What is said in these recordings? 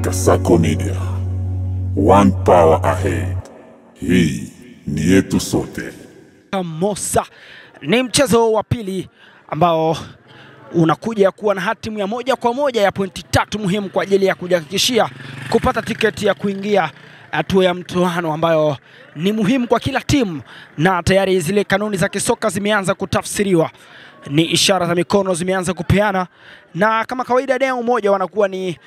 Kasako Media, one power ahead. Hii ni yetu sote. Mosa ni mchezo wa pili ambao unakuja kuwa na hatimu ya moja kwa moja ya pointi 3 muhimu kwa ajili ya kujihakikishia kupata tiketi ya kuingia hatua ya mtoano ambayo ni muhimu kwa kila timu, na tayari zile kanuni za kisoka zimeanza kutafsiriwa, ni ishara za mikono zimeanza kupeana, na kama kawaida deo moja wanakuwa ni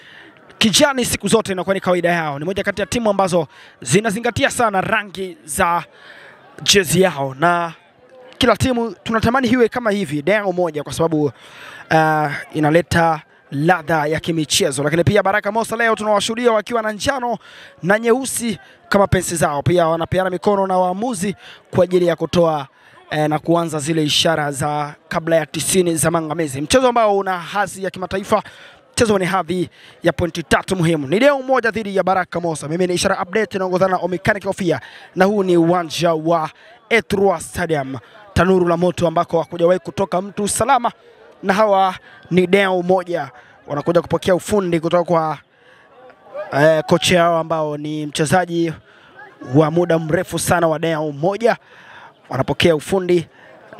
kijani siku zote, inakuwa ni kawaida yao. Ni moja kati ya timu ambazo zinazingatia sana rangi za jezi yao, na kila timu tunatamani hiwe kama hivi deo moja kwa sababu inaleta ladha ya kimichezo. Lakini pia Baraka Mosa leo tunawashuhudia wakiwa na njano na nyeusi kama pensi zao, pia wanapeana mikono na waamuzi kwa ajili ya kutoa na kuanza zile ishara za kabla ya 90 za maangamizi. Mchezo ambao una hadhi ya kimataifa, mchezo ni hadhi ya pointi 3 muhimu. Ni leo moja dhidi ya Baraka Mosa. Mimi ni Ishara Update naongozana na Omekani Kofia, na huu ni uwanja wa Ethua Stadium, tanuru la moto ambako hakujawahi kutoka mtu salama, na hawa ni deo moja wanakuja kupokea ufundi kutoka kwa kocha yao ambao ni mchezaji wa muda mrefu sana wa deo moja. Wanapokea ufundi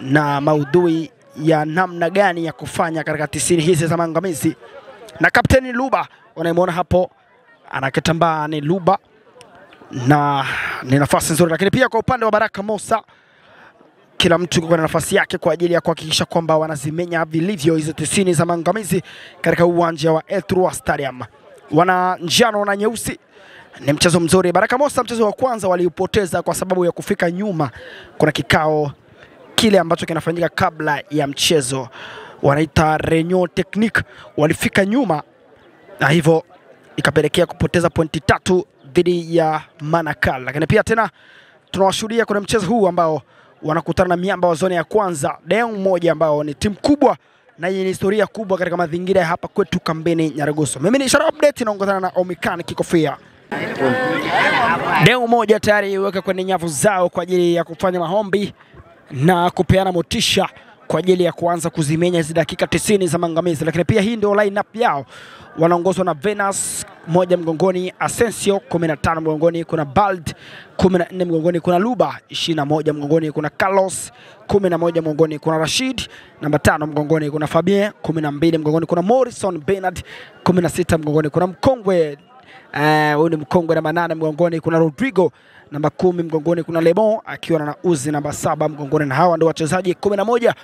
na maudhui ya namna gani ya kufanya katika 90 hizi za maangamizi, na kapteni Luba unayemwona hapo anakitambaa ni Luba, na ni nafasi nzuri. Lakini pia kwa upande wa Baraka Mosa, kila mtu kwa nafasi yake kwa ajili ya kuhakikisha kwamba wanazimenya vilivyo hizo 90 za maangamizi katika uwanja wa Ethua Stadium. Wana njano na nyeusi. Ni mchezo mzuri. Baraka Mosa mchezo wa kwanza waliupoteza kwa sababu ya kufika nyuma. Kuna kikao kile ambacho kinafanyika kabla ya mchezo, wanaita reunion technique, walifika nyuma na hivyo ikapelekea kupoteza pointi 3 dhidi ya Manakal. Lakini pia tena tunawashuhudia kuna mchezo huu ambao wanakutana na miamba wa zone ya kwanza, deo moja ambao ni timu kubwa na yenye historia kubwa katika mazingira ya hapa kwetu kambini Nyaragoso. Mimi ni Ishara Update naongozana na Omekani Kofia. Deo moja tayari weka kwenye nyavu zao kwa ajili ya kufanya maombi na kupeana motisha kwa ajili ya kuanza kuzimenya hizi dakika 90 za maangamizi. Lakini pia hii ndio lineup yao, wanaongozwa na Venus moja mgongoni, Asensio 15 mgongoni, kuna Bald 14 mgongoni, kuna Luba 21 mgongoni, kuna Carlos 11 mgongoni, kuna Rashid namba 5 mgongoni, kuna Fabien 12 mgongoni, kuna Morrison Bernard 16 mgongoni, kuna mkongwe huyu ni mkongwe namba 8 mgongoni, kuna Rodrigo namba 10 mgongoni, kuna Lebon akiwa na Uzi namba 7 mgongoni, na hawa ndio wachezaji 11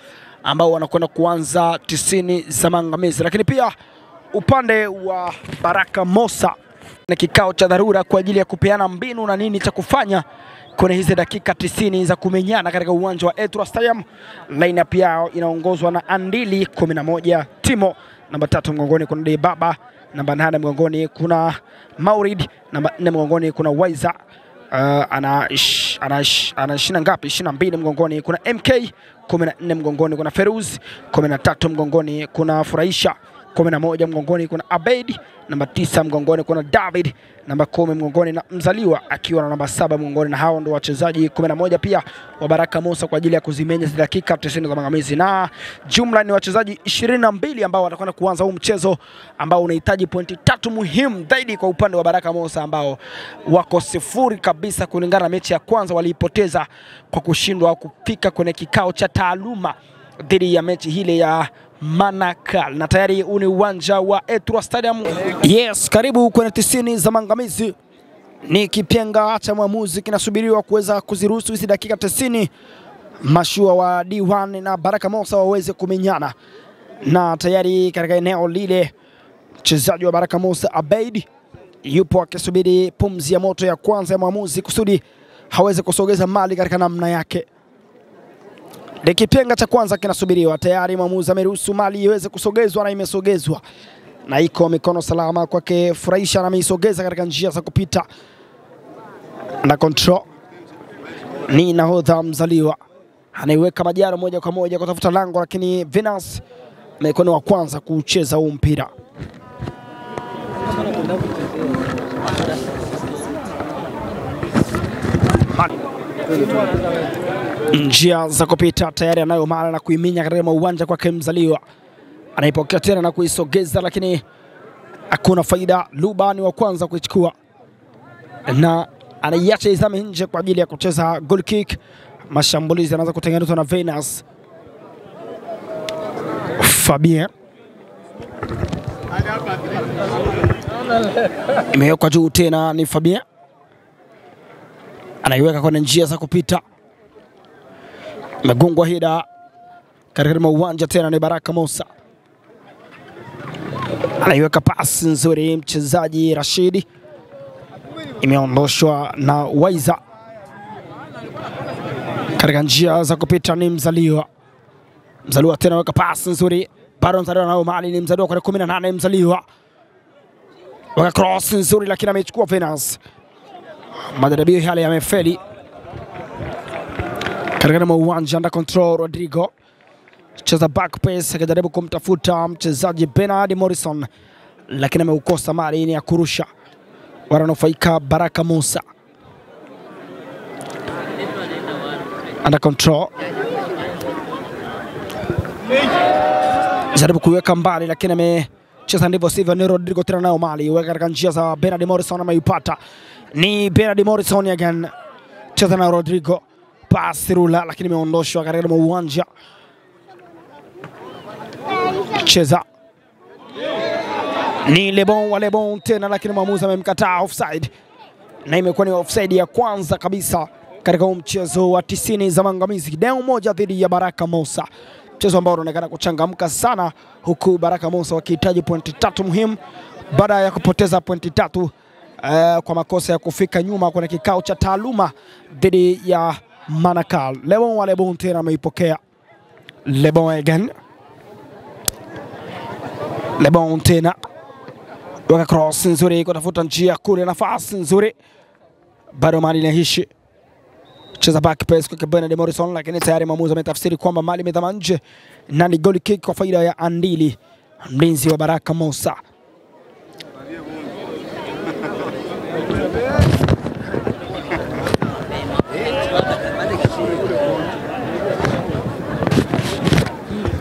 ambao wanakwenda kuanza 90 za maangamizi. Lakini pia upande wa Baraka Mosa na kikao cha dharura kwa ajili ya kupeana mbinu na nini cha kufanya kwenye hizi dakika 90 za kumenyana katika uwanja wa Ethua Stadium. Lineup yao inaongozwa na Andili 11, Timo namba 3 mgongoni, kuna Debaba namba 8 mgongoni, kuna Maurid namba 4 mgongoni, kuna Waiza ana 22 mgongoni, kuna MK 14 mgongoni, kuna Feruz 13 mgongoni, kuna Furahisha 11 mgongoni, kuna Abeid namba 9 mgongoni, kuna David namba 10 mgongoni, na Mzaliwa akiwa na namba 7 mgongoni. Na hao ndio wachezaji 11 pia wa Baraka Mosa kwa ajili ya kuzimenya dakika 90 za maangamizi, na jumla ni wachezaji 22 ambao watakwenda kuanza huu mchezo ambao unahitaji pointi 3 muhimu zaidi kwa upande wa Baraka Mosa ambao wako 0 kabisa kulingana na mechi ya kwanza waliipoteza kwa kushindwa kufika kwenye kikao cha taaluma dhidi ya mechi hile ya Manakal, na tayari uni uwanja wa Ethua Stadium. Yes, karibu kwenye 90 za maangamizi. Ni kipenga cha mwamuzi kinasubiriwa kuweza kuziruhusu hizi dakika 90 mashua wa D1 na Baraka Mosa waweze kumenyana, na tayari katika eneo lile mchezaji wa Baraka Mosa Abeid yupo akisubiri pumzi ya moto ya kwanza ya mwamuzi kusudi haweze kusogeza mali katika namna yake. Kipenga cha kwanza kinasubiriwa, tayari mwamuzi ameruhusu mali iweze kusogezwa na imesogezwa, na iko mikono salama kwake Furahisha na ameisogeza katika njia za kupita, na control ni nahodha Mzaliwa anaiweka Majaro moja kwa moja kutafuta lango, lakini Venus mikono wa kwanza kucheza huu mpira. Njia za kupita tayari anayo mara na kuiminya katika uwanja kwake Mzaliwa, anaipokea tena na kuisogeza, lakini hakuna faida. Luba ni wa kwanza kuichukua na anaiacha izame nje kwa ajili ya kucheza goal kick. Mashambulizi yanaanza kutengenezwa na Venus. Fabien imewekwa juu tena, ni Fabien anaiweka kwenye njia za kupita, imegongwa hida katika uwanja tena, ni Baraka Musa anaiweka pasi nzuri mchezaji Rashidi, imeondoshwa na Waiza katika njia za kupita, ni Mzaliwa. Mzaliwa tena weka pasi nzuri, bado Mzaliwa nao mali, ni Mzaliwa kwa 18, Mzaliwa weka cross nzuri lakini amechukua Venus. Majaribio yale yamefeli katika uwanja, under control Rodrigo cheza back pass akijaribu kumtafuta mchezaji Bernard Morrison lakini ameukosa mali, ni ya kurusha. Wananufaika Baraka Musa, under control jaribu kuweka mbali lakini amecheza ndivyo sivyo, ni Rodrigo tena nao mali, weka katika njia za Bernard Morrison, ameipata ni Bernard Morrison again, cheza na Rodrigo, pasi rula lakini imeondoshwa katika uwanja. Cheza ni Lebon tena lakini mwamuzi amemkataa offside, na imekuwa ni offside ya kwanza kabisa katika mchezo wa 90 za maangamizi. Deo moja dhidi ya Baraka Musa, mchezo ambao unaonekana kuchangamka sana, huku Baraka Musa wakihitaji pointi 3 muhimu baada ya kupoteza pointi 3 kwa makosa ya kufika nyuma kwenye kikao cha taaluma dhidi ya Manakal. Lebon tena ameipokea, Lebon again, Lebon tena weka cross nzuri kutafuta njia kule, nafasi nzuri, bado mali inahishi, cheza back pass kwa Bernard Morrison lakini tayari mwamuzi ametafsiri kwamba mali imezama nje na ni goal kick kwa faida ya Andili, mlinzi wa Baraka Musa.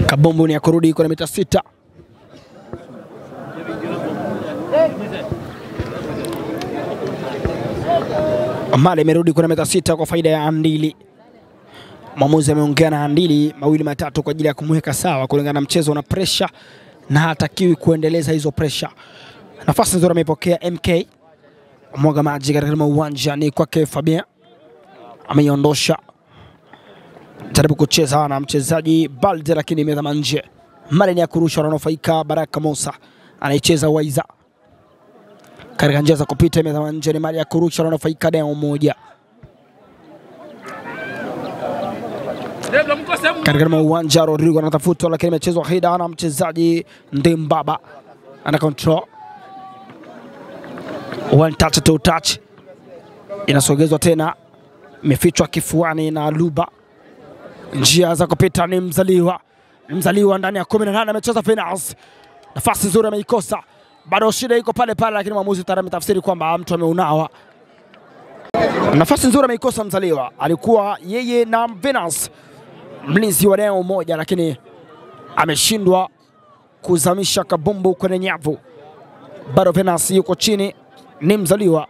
Kabombo ni ya kurudi kwenye mita 6. Mali imerudi kwenye mita 6 kwa faida ya Andili. Mwamuzi ameongea na Andili mawili matatu kwa ajili ya kumweka sawa kulingana na mchezo na pressure, na hatakiwi kuendeleza hizo pressure. Nafasi nzuri ameipokea MK, mwaga maji katika uwanja, ni kwake Fabien, ameiondosha, jaribu kucheza na mchezaji Balde lakini imezama nje. Mali ni ya kurusha, wananufaika Baraka Musa, anaicheza Waiza katika njia za kupita, imezama nje, ni mali ya kurusha, wananufaika Deo moja. Katika uwanja Rodrigo anatafutwa lakini imechezwa hida na mchezaji Ndembaba, ana control, one touch to touch, inasogezwa tena, imefichwa kifuani na Luba. Njia za kupita ni Mzaliwa ndani ya 18, amecheza Venus, nafasi nzuri ameikosa, bado shida iko pale pale lakini mwamuzi tayari ametafsiri kwamba mtu ameunawa. Nafasi nzuri ameikosa Mzaliwa, alikuwa yeye na Venus, mlinzi wa Deo moja, lakini ameshindwa kuzamisha kabumbu kwenye nyavu. Bado Venus yuko chini, ni Mzaliwa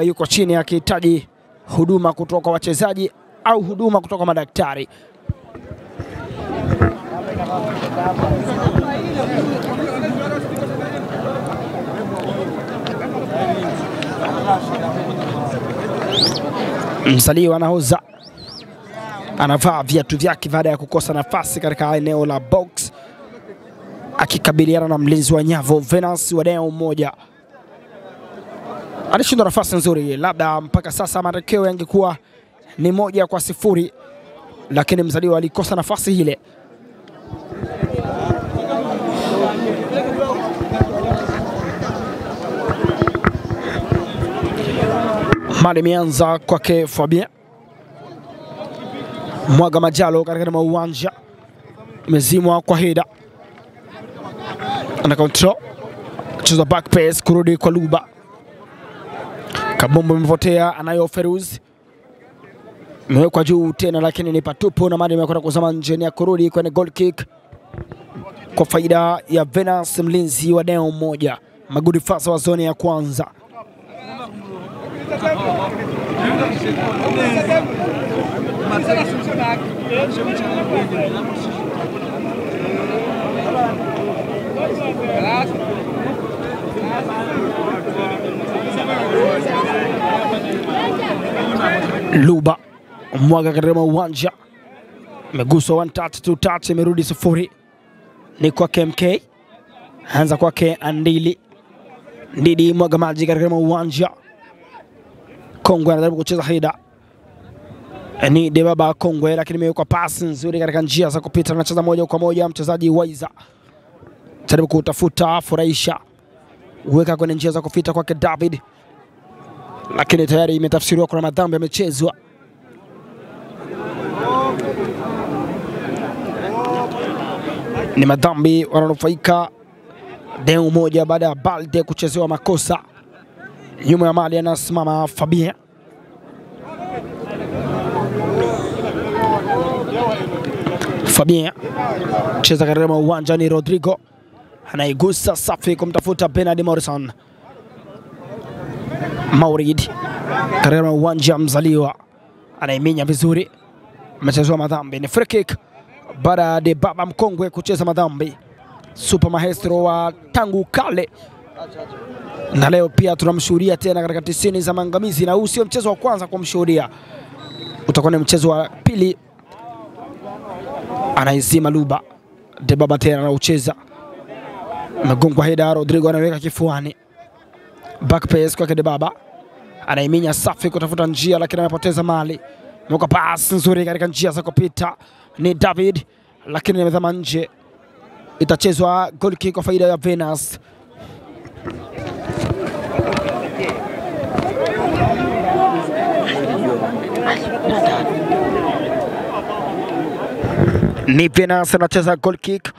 yuko chini akihitaji huduma kutoka wachezaji au huduma kutoka madaktari. Mzaliwa anahoza, anavaa viatu vyake baada ya kukosa nafasi katika eneo la box, akikabiliana na mlinzi wa nyavu Venus wa Deo moja. Alishinda nafasi nzuri, labda mpaka sasa matokeo yangekuwa ni 1-0, lakini Mzaliwa alikosa nafasi ile. Mali imeanza kwake Fabien, mwaga majalo katika uwanja, imezimwa kwa heda, ana control, cheza back pass kurudi kwa Luba. Kabombo imepotea, anayo Feruz, imewekwa juu tena lakini ni patupu na mali imekwenda kuzama nje, ya kurudi kwenye goal kick. kwa faida ya Venance, mlinzi wa eneo moja. Magudi Fasa wa zoni ya kwanza. Luba mwaga katika uwanja, meguswa 1 touch 2 touch, imerudi 0. Ni kwa KMK, anza kwake Andili. Ndidi mwaga maji katika uwanja. Kongwe anajaribu kucheza Haida. Ni Debaba Kongwe, lakini imewekwa pasi nzuri katika njia za kupita, anacheza moja kwa moja mchezaji Waiza. Jaribu kutafuta Furahisha, weka kwenye njia za kupita kwake David, lakini tayari imetafsiriwa kuna madhambi yamechezwa. Ni madhambi wananufaika eneo moja baada ya Balde kuchezewa makosa. Nyuma ya mali anasimama Fabien. Fabien cheza katika uwanja, ni Rodrigo anaigusa safi kumtafuta Bernard Morrison. Maurid katika uwanja, Mzaliwa anaiminya vizuri, amechezewa madhambi. Ni free kick baada ya Baba mkongwe kucheza madhambi. Super maestro wa tangu kale, na leo pia tunamshuhudia tena katika 90 za maangamizi, na huu sio mchezo wa kwanza kumshuhudia, utakuwa ni mchezo wa pili. Anaizima Luba, Debaba tena anaucheza, megongwa Heda, Rodrigo anaweka kifuani, back pass kwa Debaba, anaiminya safi kutafuta njia, lakini amepoteza mali. Mwaka pass nzuri katika njia za kupita, ni David, lakini amezama nje. Itachezwa goal kick kwa faida ya Venance. Ni Venance anacheza goal kick.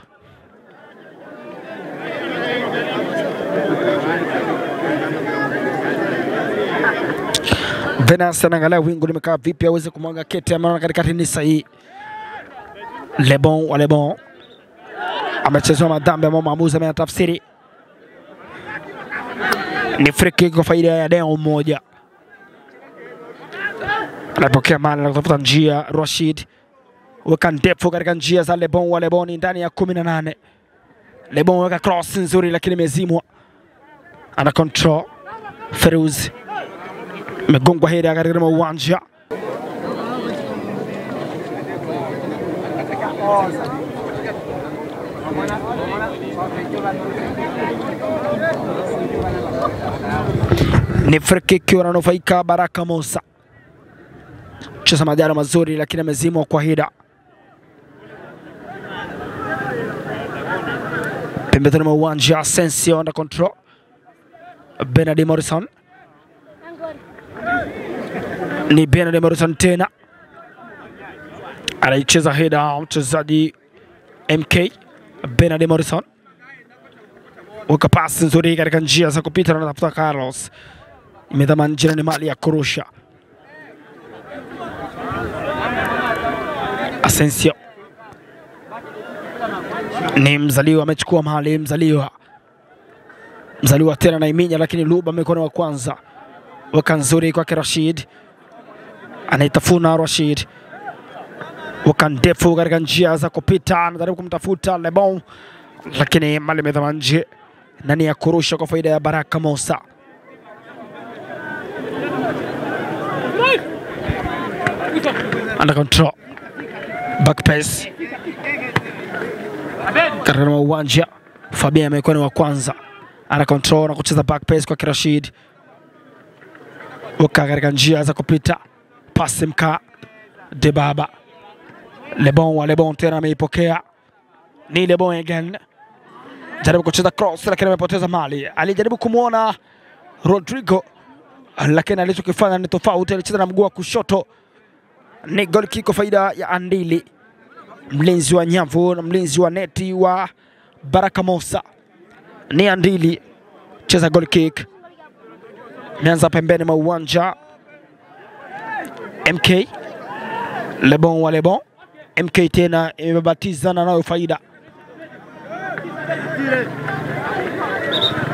Venance anaangalia wingu limekaa vipi aweze kumwaga kete, amaona katikati ni sahihi. Lebon amechezewa madhambi ambao maamuzi ametafsiri. Ni free kick kwa faida ya eneo moja. Anapokea mali na kutafuta njia. Rashid weka ndefu katika njia za Lebon ndani ya 18. Lebon weka cross nzuri, lakini imezimwa. Ana control Feruz, megongwa Heda katika uwanja. Ni free kick wananufaika Baraka Musa. Cheza majaro mazuri, lakini amezimwa kwa Heda. Pembezoni mwa uwanja, Asensio under control. Bernard Morrison. Ni Bernard Morrison tena, anaicheza Heda mchezaji MK. Bernard Morrison weka pasi nzuri katika njia za kupita, na anatafuta Carlos, imedhama nje, ni mali ya kurusha. Asensio ni Mzaliwa, amechukua mali. Mzaliwa tena na iminya, lakini Luba mikono wa kwanza, weka nzuri kwa Rashid, anaitafuna Rashid, weka ndefu katika njia za kupita, anajaribu kumtafuta Lebon, lakini mali imedhama nje, nani ya kurusha kwa faida ya Baraka Musa. Under control, back pass katika uwanja. Fabien amekuwa wa kwanza, ana control na kucheza back pass kwa Rashid, weka katika njia za kupita, pasi mka Debaba. Lebon tena ameipokea, ni Lebon again, jaribu kucheza cross, lakini amepoteza mali. Alijaribu kumuona Rodrigo, lakini alichokifanya ni tofauti, alicheza na mguu wa kushoto. Ni goal kick kwa faida ya Andili, mlinzi wa nyavu na mlinzi wa neti wa Baraka Musa. Ni Andili cheza goal kick, imeanza pembeni mwa uwanja. MK Lebon MK tena imebatizana nayo faida.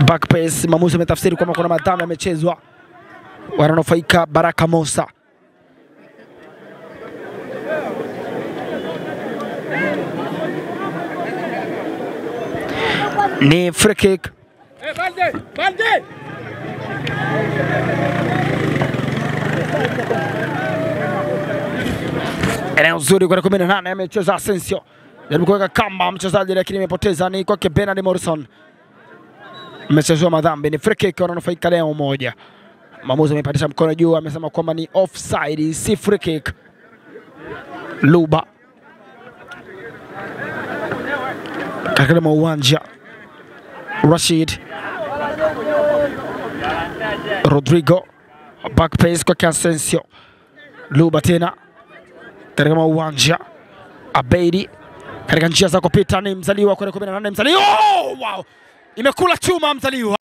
Back pass, maamuzi ametafsiri kwamba kuna madhambi yamechezwa. Wananufaika Baraka Mosa. Ni free kick. Balde. Eneo zuri kwa 18 amecheza Asensio. Jaribu kuweka kamba mchezaji lakini imepoteza, ni kwake Bernard Morrison. Mchezo wa madhambi, ni free kick, wananufaika leo moja. Maamuzi amepatisha mkono juu, amesema kwamba ni offside, si free kick. Luba katika uwanja. Rashid Rodrigo, back pass kwa Asensio. Luba tena katika uwanja. Abeidi katika njia za kupita, ni mzaliwa kwa 18 mzaliwa. Oh, wow! Imekula chuma mzaliwa.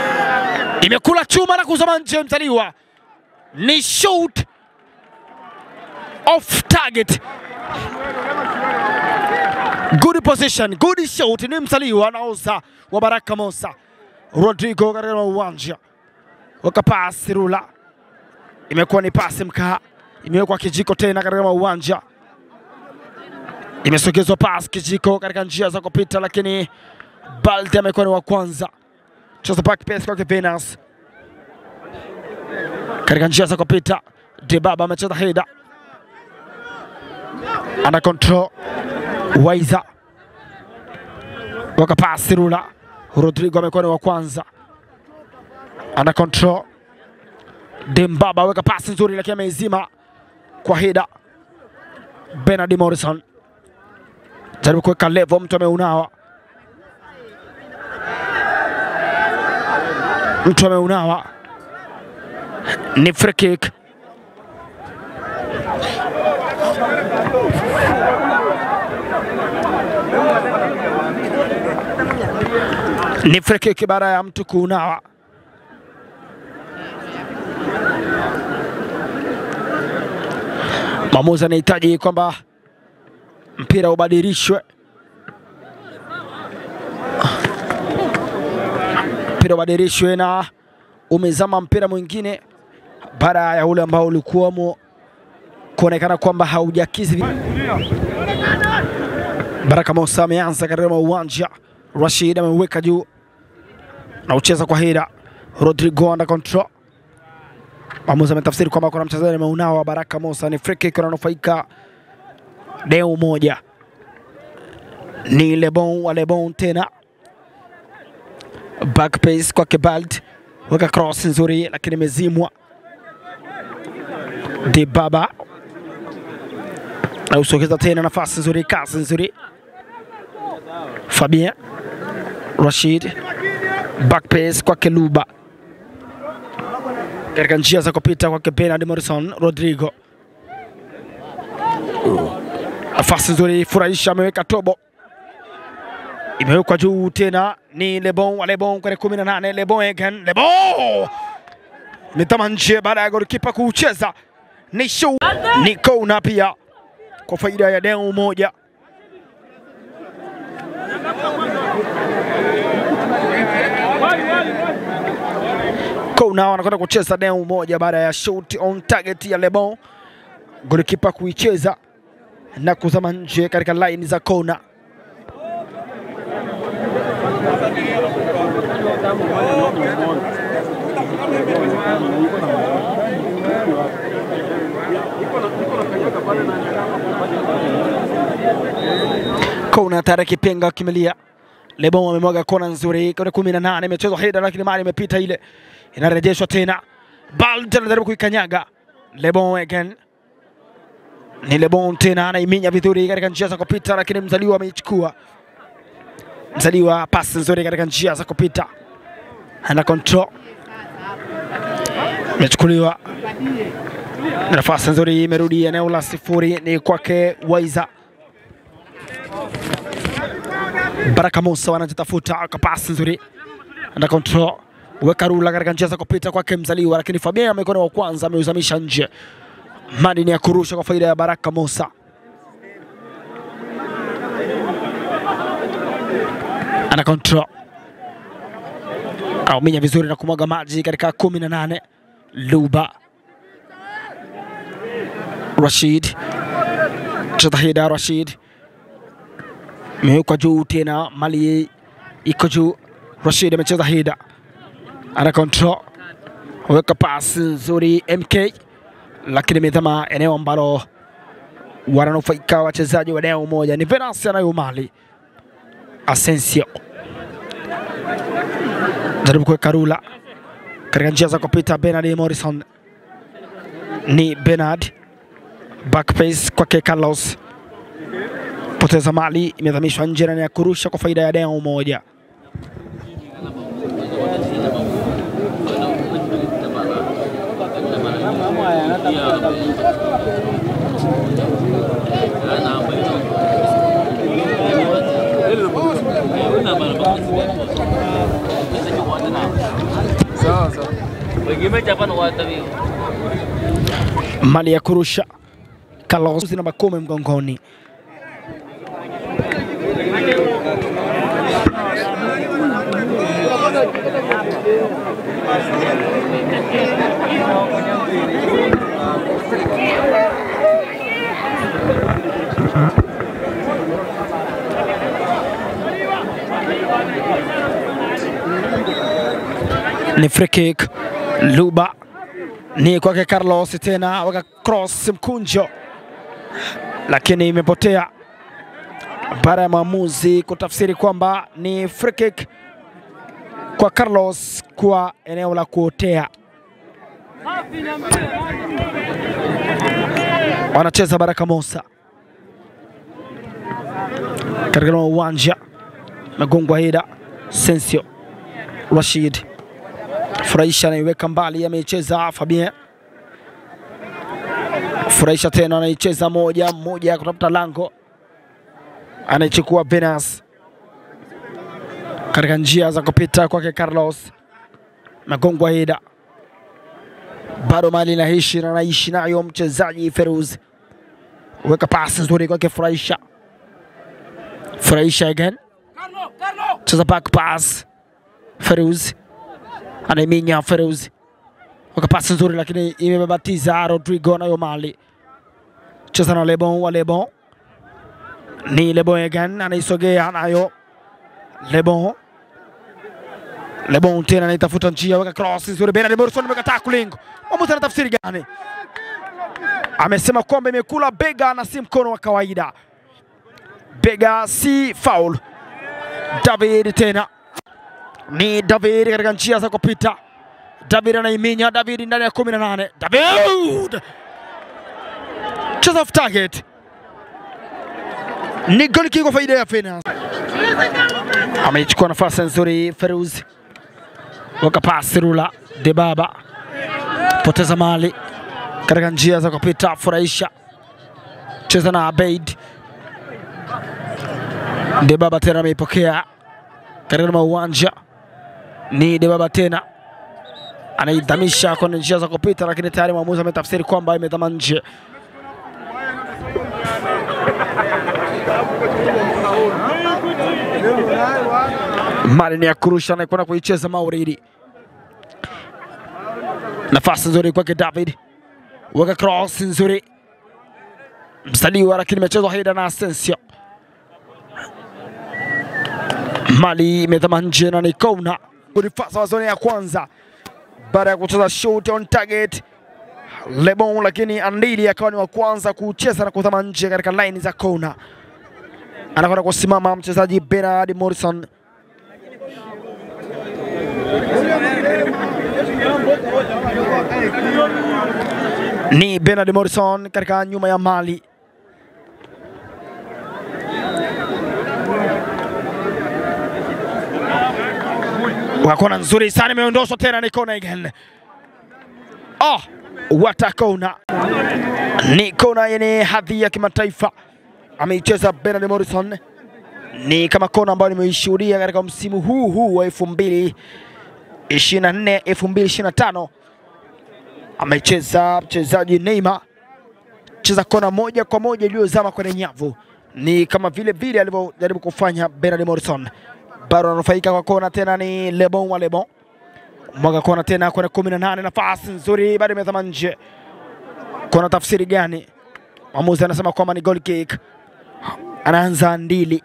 Imekula chuma na kuzama nje mzaliwa. Ni shoot off target. Good position, good shot, ni mzaliwa naoza wa Baraka Mosa. Rodrigo katika uwanja. Waka pasi Rula. Imekuwa ni pasi mkaa. Imewekwa kijiko tena katika uwanja. Imesogezwa pasi kijiko katika njia za kupita, lakini Balde amekuwa ni wa kwanza. Cheza back pass kwa Venus. Katika njia za kupita, Debaba amecheza header. Under control Waiza. Waka pasi Rula. Rodrigo amekuwa ni wa kwanza. Under control Dembaba, weka pasi nzuri lakini ameizima kwa header. Bernard Morrison jaribu kuweka level, mtu ameunawa. Mtu ameunawa. Ni free kick. Ni free kick baada ya mtu kuunawa. Maamuzi anahitaji kwamba mpira ubadilishwe. Mpira ubadilishwe na umezama mpira mwingine baada ya ule ambao ulikuwamo kuonekana kwamba haujakizi. Baraka Mosa ameanza katika uwanja. Rashid ameweka juu na ucheza kwa header. Rodrigo under control. Maamuzi ametafsiri kwamba kuna mchezaji ameunawa wa Baraka Mosa, ni free kick, ananufaika deu moja. Ni Lebon tena. Back pace kwa Kebald. Weka cross nzuri lakini imezimwa. Debaba na usogeza tena, nafasi nzuri, kasi nzuri. Fabien Rashid, back pace kwa Keluba. Katika njia za kupita kwa Bernard Morrison. Rodrigo, nafasi nzuri, furahisha, ameweka tobo. Imewekwa juu tena, ni Lebon kwa 18. Lebon again, Lebon mitama nje baada ya golikipa kucheza. Ni show, ni kona pia kwa faida ya deu moja. Kona wanakwenda kucheza deu moja baada ya shoot on target ya Lebon. Golikipa kuicheza na kuzama nje katika line za kona. Kona tayari kipenga kimelia. Lebon amemwaga kona nzuri kwa 18, imechezwa header lakini mali imepita ile. Inarejeshwa tena. Balde anajaribu kuikanyaga. Lebon again. Ni Lebon tena anaiminya vizuri katika njia za kupita lakini mzaliwa ameichukua. Mzaliwa pasi nzuri katika njia za kupita. Ana control. Imechukuliwa. Nafasi nzuri imerudi eneo la sifuri, ni kwake Waiza. Baraka Mosa wanajitafuta kwa pasi nzuri. Ana control. Weka Rula katika njia za kupita kwake mzaliwa lakini Fabien amekuwa wa kwanza, ameuzamisha nje. Madi ni ya kurusha kwa faida ya Baraka Mosa. Ana control. Auminya vizuri na kumwaga maji katika 18. Luba Rashid Chezahida Rashid mewekwa juu tena, mali iko juu. Rashid amecheza hida, ana control, weka pasi nzuri MK, lakini imezama eneo ambalo wananufaika wachezaji wa eneo moja. Ni Venance anayo mali. Asensio jaribu kuweka rula katika njia za kupita. Bernard Morrison ni Bernard, back pace kwake Carlos, poteza mali, imedhamishwa nje na ya kurusha kwa faida ya eneo moja. Mali ya kurusha Carlos na Bakome mgongoni. Ni free kick. Luba ni kwake Carlos tena, waka cross mkunjo, lakini imepotea baada ya maamuzi kutafsiri kwamba ni free kick kwa Carlos kwa eneo la kuotea. Wanacheza Baraka Musa katika uwanja, magongwa hida. Sensio Rashid Furahisha anaiweka mbali, amecheza Fabien. Furahisha tena anaicheza moja kutafuta lango, anaichukua Venance katika njia za kupita kwake Carlos. Magongwa hida, bado mali inaishi na anaishi nayo mchezaji Feruz. Weka pasi nzuri kwake Furahisha. Furahisha again, cheza back pass. Feruz anaiminya. Feruz weka pasi nzuri, lakini imebabatiza Rodrigo nayo mali. Cheza na Lebon wa Lebon, ni Lebon again, anaisogea nayo Lebon. Lebon tena anaitafuta njia, weka cross nzuri. Bernard Morrison weka tackling. Mwamuzi anatafsiri gani? Amesema kwamba imekula bega na si mkono wa kawaida. Bega si foul. David tena, ni David katika njia za kupita. David anaiminya. David ndani ya 18. David cheza off target, ni goal kick kwa faida ya Venance. Amechukua nafasi nzuri Feruz, waka pasi rula. Debaba poteza mali katika njia za kupita. Furahisha cheza na Abeid. Debaba tena ameipokea katika uwanja, ni Debaba tena anaidhamisha kwa njia za kupita, lakini tayari mwamuzi ametafsiri kwamba imedhama nje. Mali ni ya kurusha na kwenda kuicheza Mauridi. Nafasi nzuri kwake David, weka cross nzuri msaliwa, lakini imechezwa hida na Asensio. Mali imedhama nje na ni kona. Kunifasa wa zone ya kwanza baada ya kucheza shoot on target Lebon, lakini Andili akawa ni wa kwanza kucheza na kudhama nje katika line za kona. Anakwenda kusimama mchezaji Bernard Morrison. Ni Bernard Morrison katika nyuma ya mali. Wakona nzuri sana, imeondoshwa tena, ni kona again. What a kona. Ni kona yenye hadhi ya kimataifa ameicheza Bernard Morrison. Ni kama kona ambayo nimeishuhudia katika msimu huu wa 2024-2025. Amecheza mchezaji Neymar, cheza kona moja kwa moja iliyozama kwenye nyavu. Ni kama vile alivyojaribu kufanya Bernard Morrison. Bado ananufaika kwa kona tena, ni Lebon wa Lebon. Mwaga kona tena kwenye 18, nafasi nzuri bado imezama nje. Kuna tafsiri gani? Mwamuzi anasema kwamba ni goal kick. Anaanza Ndili.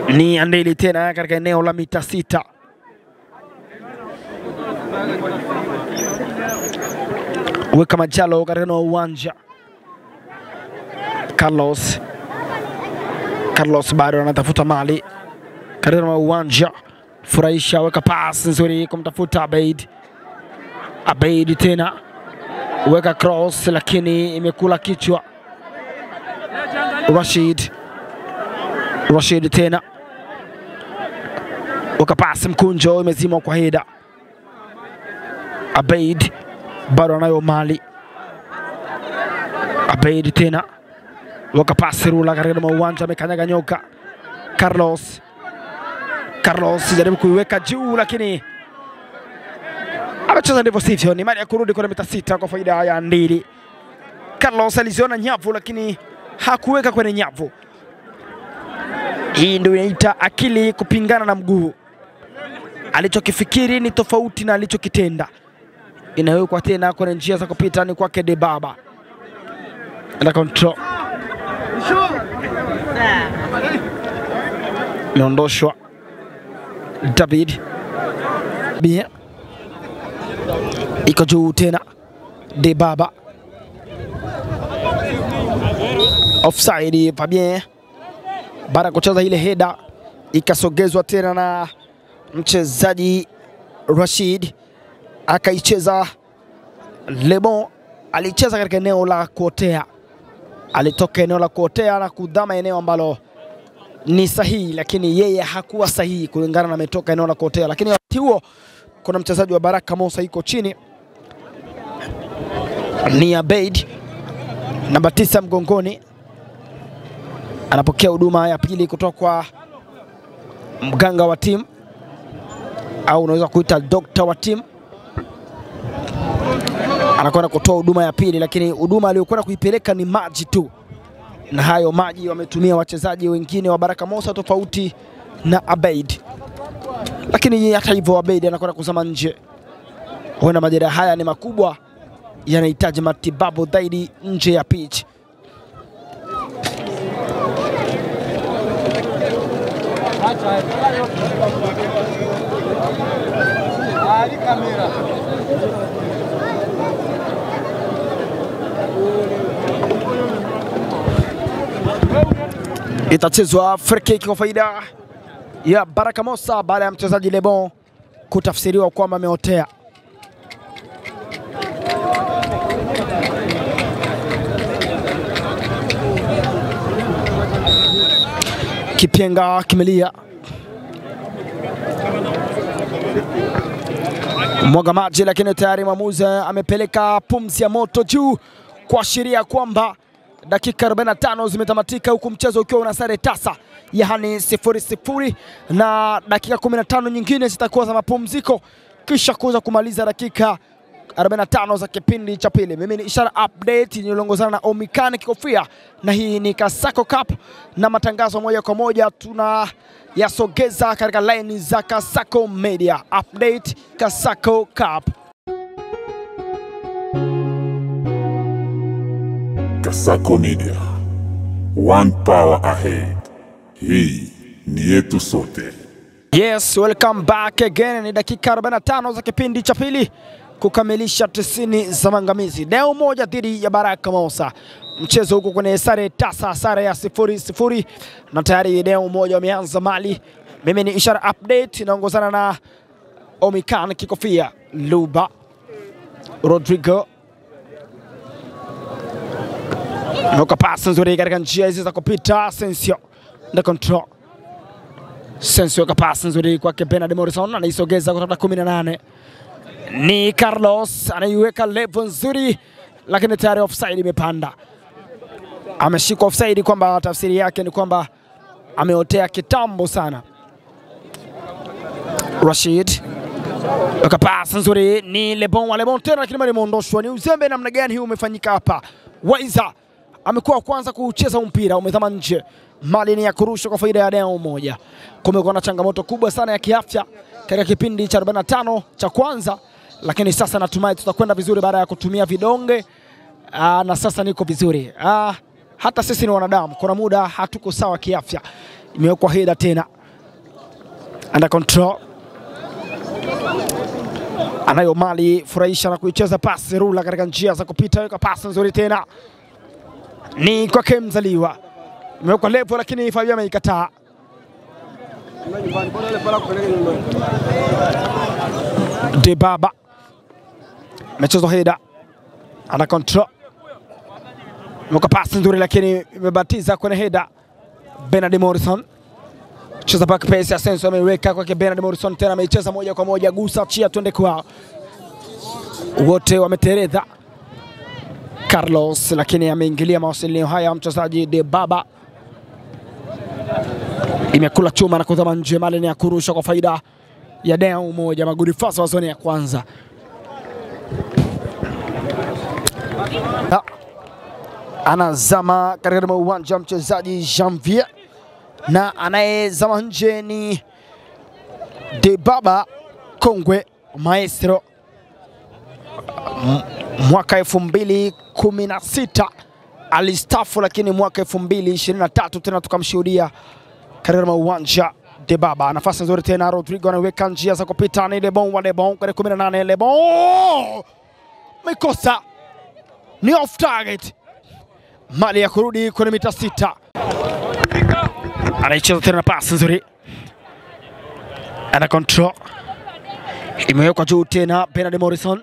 Ni Ndili tena katika eneo la mita 6. Weka Majalo katika uwanja. Carlos bado anatafuta mali katika uwanja. Furahisha, weka pass nzuri kumtafuta Abeid tena. Weka cross lakini imekula kichwa. Rashid tena. Weka pass mkunjo, imezimwa kwa heda. Abeid bado anayo mali. Abeid tena. Waka pasi Rula katika uwanja, amekanyaga nyoka. Carlos jaribu kuiweka juu lakini amecheza ndivyo sivyo. Ni mali ya kurudi kwenye mita 6 kwa faida ya Ndili. Carlos aliziona nyavu lakini hakuweka kwenye nyavu. Hii ndio inaita akili kupingana na mguu. Alichokifikiri ni tofauti na alichokitenda. Inawekwa tena kwenye njia za kupita, ni kwake Debaba. Na control. Meondoshwa David. Bien. Iko juu tena Debaba. Offside Fabien. Baada kucheza ile heda ikasogezwa tena na mchezaji Rashid, akaicheza Lebon. Alicheza katika eneo la kuotea. Alitoka eneo la kuotea na kudhama eneo ambalo ni sahihi, lakini yeye hakuwa sahihi kulingana na ametoka eneo la kuotea. Lakini wakati huo kuna mchezaji wa Baraka Mosa yuko chini, ni Abeid namba 9 mgongoni, anapokea huduma ya pili kutoka kwa mganga wa timu au unaweza kuita dokta wa timu. Anakwenda kutoa huduma ya pili, lakini huduma aliyokwenda kuipeleka ni maji tu, na hayo maji wametumia wachezaji wengine wa Baraka Mosa tofauti na Abeid. Lakini hata hivyo Abeid anakwenda kuzama nje. Huenda majeraha haya ni makubwa, yanahitaji matibabu zaidi nje ya pitch. Itachezwa free kick kwa faida ya Baraka Mosa baada ya mchezaji Lebon kutafsiriwa kwamba ameotea. Kipenga kimelia. Mwaga maji, lakini tayari mwamuzi amepeleka pumzi ya moto juu kuashiria kwamba dakika 45 zimetamatika, huku mchezo ukiwa una sare tasa, yaani 0-0, na dakika 15 nyingine zitakuwa za mapumziko kisha kuweza kumaliza dakika 45 za kipindi cha pili. Mimi ni Ishara Update, niliongozana na Omikane Kikofia, na hii ni Kasako Cup, na matangazo moja kwa moja tunayasogeza katika line za Kasako Media. Update Kasako Cup. Kasako Media, one power ahead. Hii ni yetu sote. Yes, welcome back again. Ni dakika 45 za kipindi cha pili kukamilisha 90 za mangamizi. Deo moja dhidi ya Baraka Mosa. Mchezo huko kwenye sare tasa, sare ya 0-0, na tayari Deo moja wameanza mali. Mimi ni Ishara Update, naongozana na Omikane Kikofia, Luba, Rodrigo. Noka pasi nzuri katika njia hizi za kupita. Asensio na control. Asensio ka pasi nzuri kwa Bernard Morrison, anaisogeza kutoka 18. Ni Carlos anaiweka level nzuri, lakini tayari offside imepanda. Ameshika offside, kwamba tafsiri yake ni kwamba ameotea kitambo sana. Rashid Akapasa nzuri ni Lebon tena, lakini mali imeondoshwa. Ni uzembe namna gani huu umefanyika hapa? Waiza amekuwa kwanza kucheza mpira, umezama nje. Mali ni ya kurusha kwa faida ya Deo moja. Kumekuwa na changamoto kubwa sana ya kiafya katika kipindi cha 45 cha kwanza, lakini sasa natumai tutakwenda vizuri baada ya kutumia vidonge. Na sasa niko vizuri. Hata sisi ni wanadamu, kuna muda hatuko sawa kiafya. Imewekwa heda tena. Under control. Anayo Mali furahisha na kuicheza pasi Rula katika njia za kupita, weka pasi nzuri tena. Ni kwa Mzaliwa. Imewekwa level lakini Fabia ameikataa. Debaba. Mchezo heda. Ana control. Imewekwa pasi nzuri lakini imebatiza kwenye heda. Bernard Morrison. Cheza back pass ya Senso ameweka kwake Bernard Morrison tena ameicheza moja kwa moja, gusa chia twende kwao. Wote wametereza. Carlos lakini ameingilia mawasiliano haya mchezaji Debaba. Imekula chuma na kuzama nje. Mali ni ya kurusha kwa faida ya Deo moja, Maguri Fasa wa zone ya kwanza. Anazama katika uwanja mchezaji Janvier, na anayezama nje ni Debaba Kongwe Maestro. Mwaka 2016 alistafu, lakini mwaka 2023 tena tukamshuhudia katika uwanja Debaba. Nafasi nzuri tena, Rodrigo anaweka njia za kupita, ni Lebon kwa 18. Lebon mekosa, ni off target. Mali ya kurudi kwenye mita 6. Anaicheza tena pasi nzuri. Ana control. Imewekwa juu tena, Bernard Morrison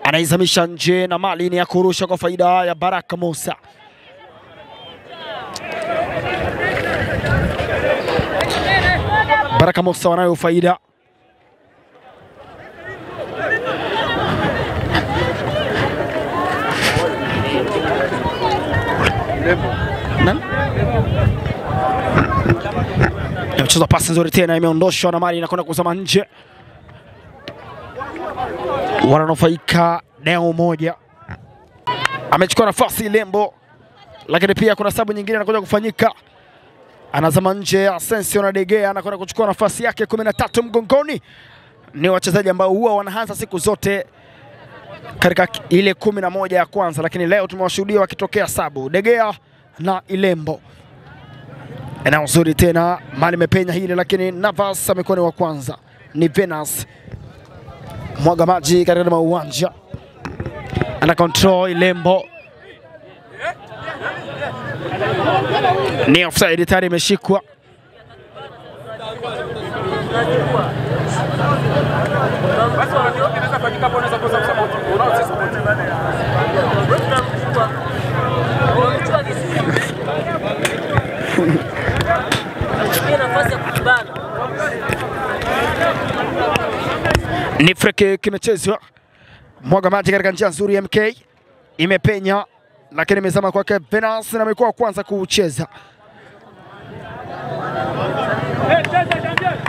anaizamisha nje na Mali ni ya kurusha kwa faida ya Baraka Musa. Baraka Musa wanayo faida. Mchezo pasi nzuri tena, imeondoshwa na Mali inakwenda kuzama nje. Wananufaika Deo moja. Amechukua nafasi Lembo, lakini pia kuna sababu nyingine anakuja kufanyika. Anazama nje Asensio na Degea anakwenda kuchukua nafasi yake 13 mgongoni. Ni wachezaji ambao huwa wanaanza siku zote katika ile 11 ya kwanza, lakini leo tumewashuhudia wakitokea sabu Degea na Ilembo. Eneo nzuri tena, Mali imepenya hili lakini Navas amekuwa ni wa kwanza. Ni Venus mwaga maji katika uwanja. Ana control Ilembo. Ni offside tayari imeshikwa. Ni freke kimechezwa. Mwaga maji katika njia nzuri, MK imepenya lakini imezama kwake Venus na amekuwa kwanza kucheza.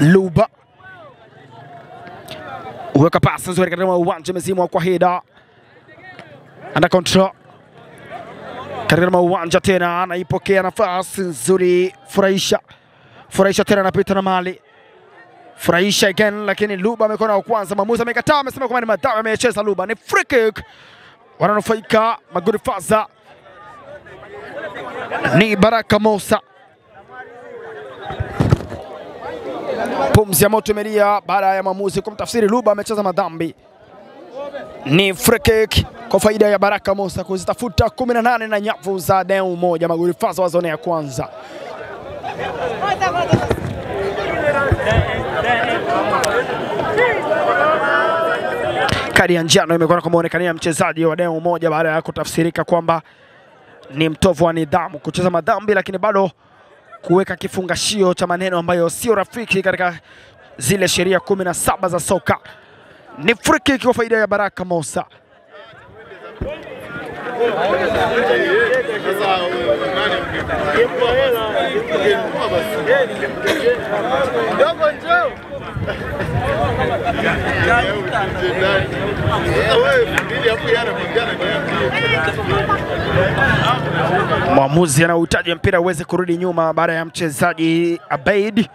Luba uweka pasi nzuri katika uwanja mzima kwa heda. Under control katika uwanja tena, anaipokea nafasi nzuri Furahisha tena anapita na Mali. Furahisha again lakini Luba amekuwa na kwanza, maamuzi amekataa, amesema kwamba ni madhara amecheza Luba. Ni free kick. Wananufaika Maguri Faza. Ni Baraka Musa. Pumzi ya moto imelia baada ya maamuzi kumtafsiri Luba amecheza madhambi. Ni free kick kwa faida ya Baraka Musa kuzitafuta 18 na nyavu za Deo moja, Maguri Faza wa zone ya kwanza. Kadi ya njano imekuwa kumuonekania mchezaji wa Deo moja baada ya kutafsirika kwamba ni mtovu wa nidhamu, kucheza madhambi lakini bado kuweka kifungashio cha maneno ambayo sio rafiki katika zile sheria 17 za soka. Ni free kick kwa faida ya Baraka Musa. Mwamuzi anahitaji mpira uweze kurudi nyuma baada ya mchezaji Abeid.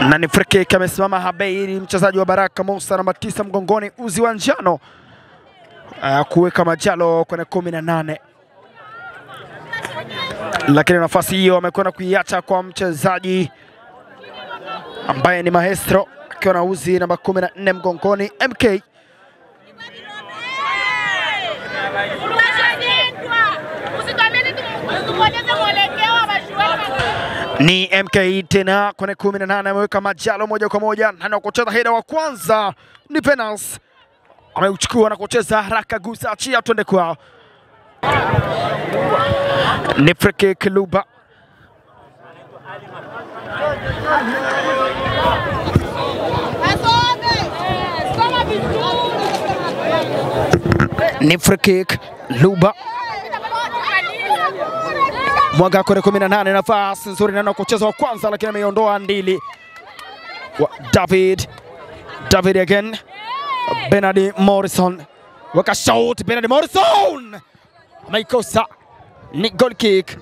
Na ni free kick, amesimama Abeid, mchezaji wa Baraka Musa namba 9 mgongoni, uzi wa njano, kuweka Majalo kwenye 18. Lakini nafasi hiyo amekwenda kuiacha kwa mchezaji ambaye ni Maestro akiwa na uzi namba 14 mgongoni, MK. Ni MK tena kwenye 18, ameweka Majalo moja kwa moja na kucheza header wa kwanza ni Venance. Ameuchukua na kucheza haraka, gusa, achia, twende kwao. Ni free kick Luba. Ni free kick Luba. Mwaga kwenye 18, nafasi nzuri na kucheza wa kwanza, lakini ameiondoa Ndili. David again. Bernard Morrison. Waka shot Bernard Morrison. Maikosa. Ni goal kick.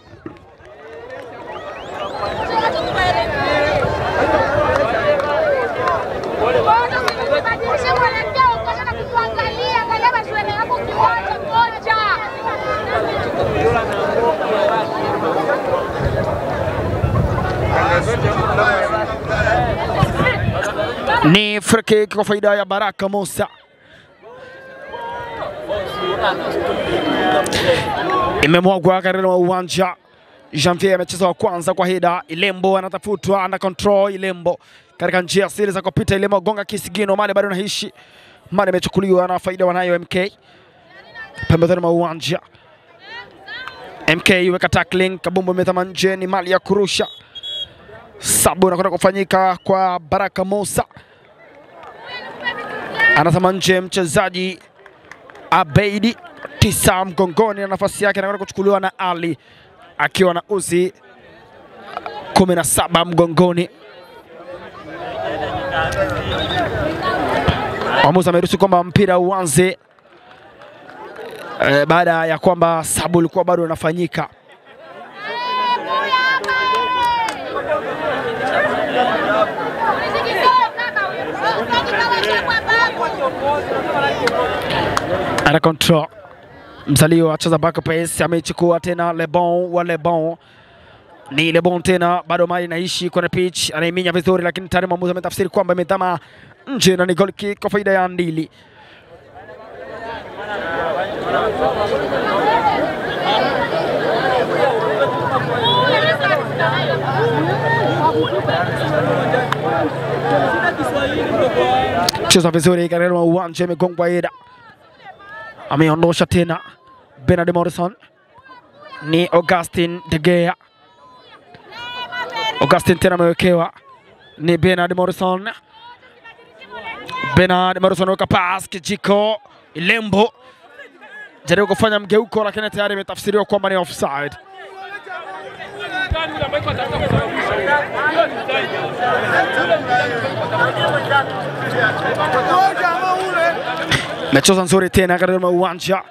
Ni free kick kwa faida ya Baraka Musa. Imemwagwa katika uwanja. Janvier amecheza wa kwanza kwa header. Ilembo anatafutwa, ana control Ilembo katika njia asili za kupita. Ilembo gonga kisigino, mali bado anaishi. Mali imechukuliwa na faida wanayo MK. Pembezoni mwa uwanja. MK weka tackling, kabumbu imetama nje, ni mali ya kurusha. Sabu anakwenda kufanyika kwa Baraka Musa. Anatama nje mchezaji Abeid, 9 mgongoni, na nafasi yake anakwenda kuchukuliwa na Ali akiwa na uzi 17 mgongoni. Mwamuzi ameruhusu kwamba mpira uanze baada ya kwamba sabu ilikuwa bado inafanyika. Ana control mzalio acheza back pass, amechukua tena Lebon wa Lebon. Ni Lebon tena, bado mali inaishi kwenye pitch, anaiminya vizuri, lakini tayari mwamuzi ametafsiri kwamba imetama nje na ni goal kick kwa faida ya Ndili. Cheza vizuri katika uwanja, imegongwa header. Ameondosha tena Bernard Morrison. Ni Augustin De Gea. Augustin tena amewekewa, ni Bernard Morrison. Bernard Morrison weka pass kijiko. Ilembo jaribu kufanya mgeuko, lakini tayari imetafsiriwa kwamba ni offside. Mechoza nzuri tena katika uwanja,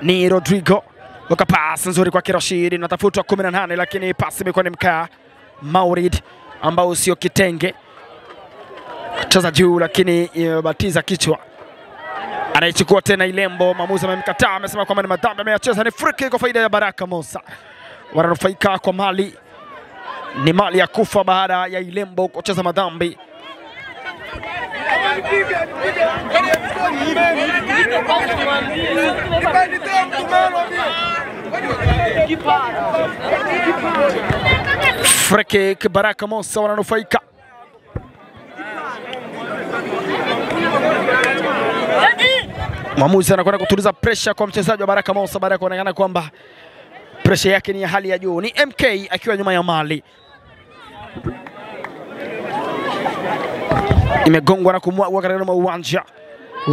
ni Rodrigo. Weka pass nzuri kwa Rashid, natafutwa 18, lakini pass imekuwa ni mkaa Maurid ambao sio kitenge. Cheza juu, lakini imebatiza kichwa. Anaichukua tena Ilembo, mwamuzi amemkataa, amesema kwamba ni madhambi ameyacheza. Ni free kick kwa faida ya Baraka Musa. Wananufaika kwa mali, ni mali ya kufa baada ya Ilembo kucheza madhambi. Free kick, Baraka Musa wananufaika. Mwamuzi anakwenda kutuliza pressure kwa mchezaji wa Baraka Musa baada ya kuonekana kwamba pressure yake ni ya hali ya juu. Ni MK akiwa nyuma ya mali. Imegongwa na kumwagwa katika uwanja.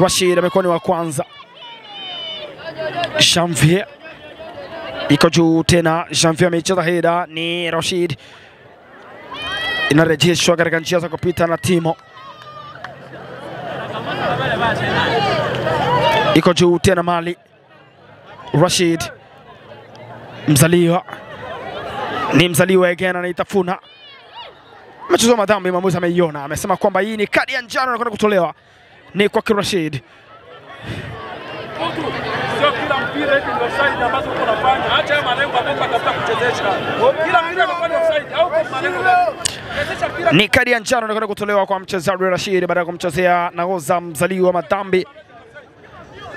Rashid amekuwa ni wa kwanza. Janvier iko juu tena. Janvier amecheza header, ni Rashid. inarejeshwa katika njia za kupita na Timo. Iko juu tena Mali. Rashid mzaliwa ni mzaliwa again, anaitafuna. Mchezo wa madhambi mwamuzi ameiona, amesema kwamba hii ni kadi ya njano na kwenda kutolewa ni kwa Rashid. Sio kila mpira hivi ndio offside ambazo uko unafanya. Acha malengo ambayo unatafuta kuchezesha. Kila mpira unakuwa offside au kwa malengo gani? Ni kadi ya njano na kwenda kutolewa kwa mchezaji Rashid baada ya kumchezea nahodha mzaliwa madhambi.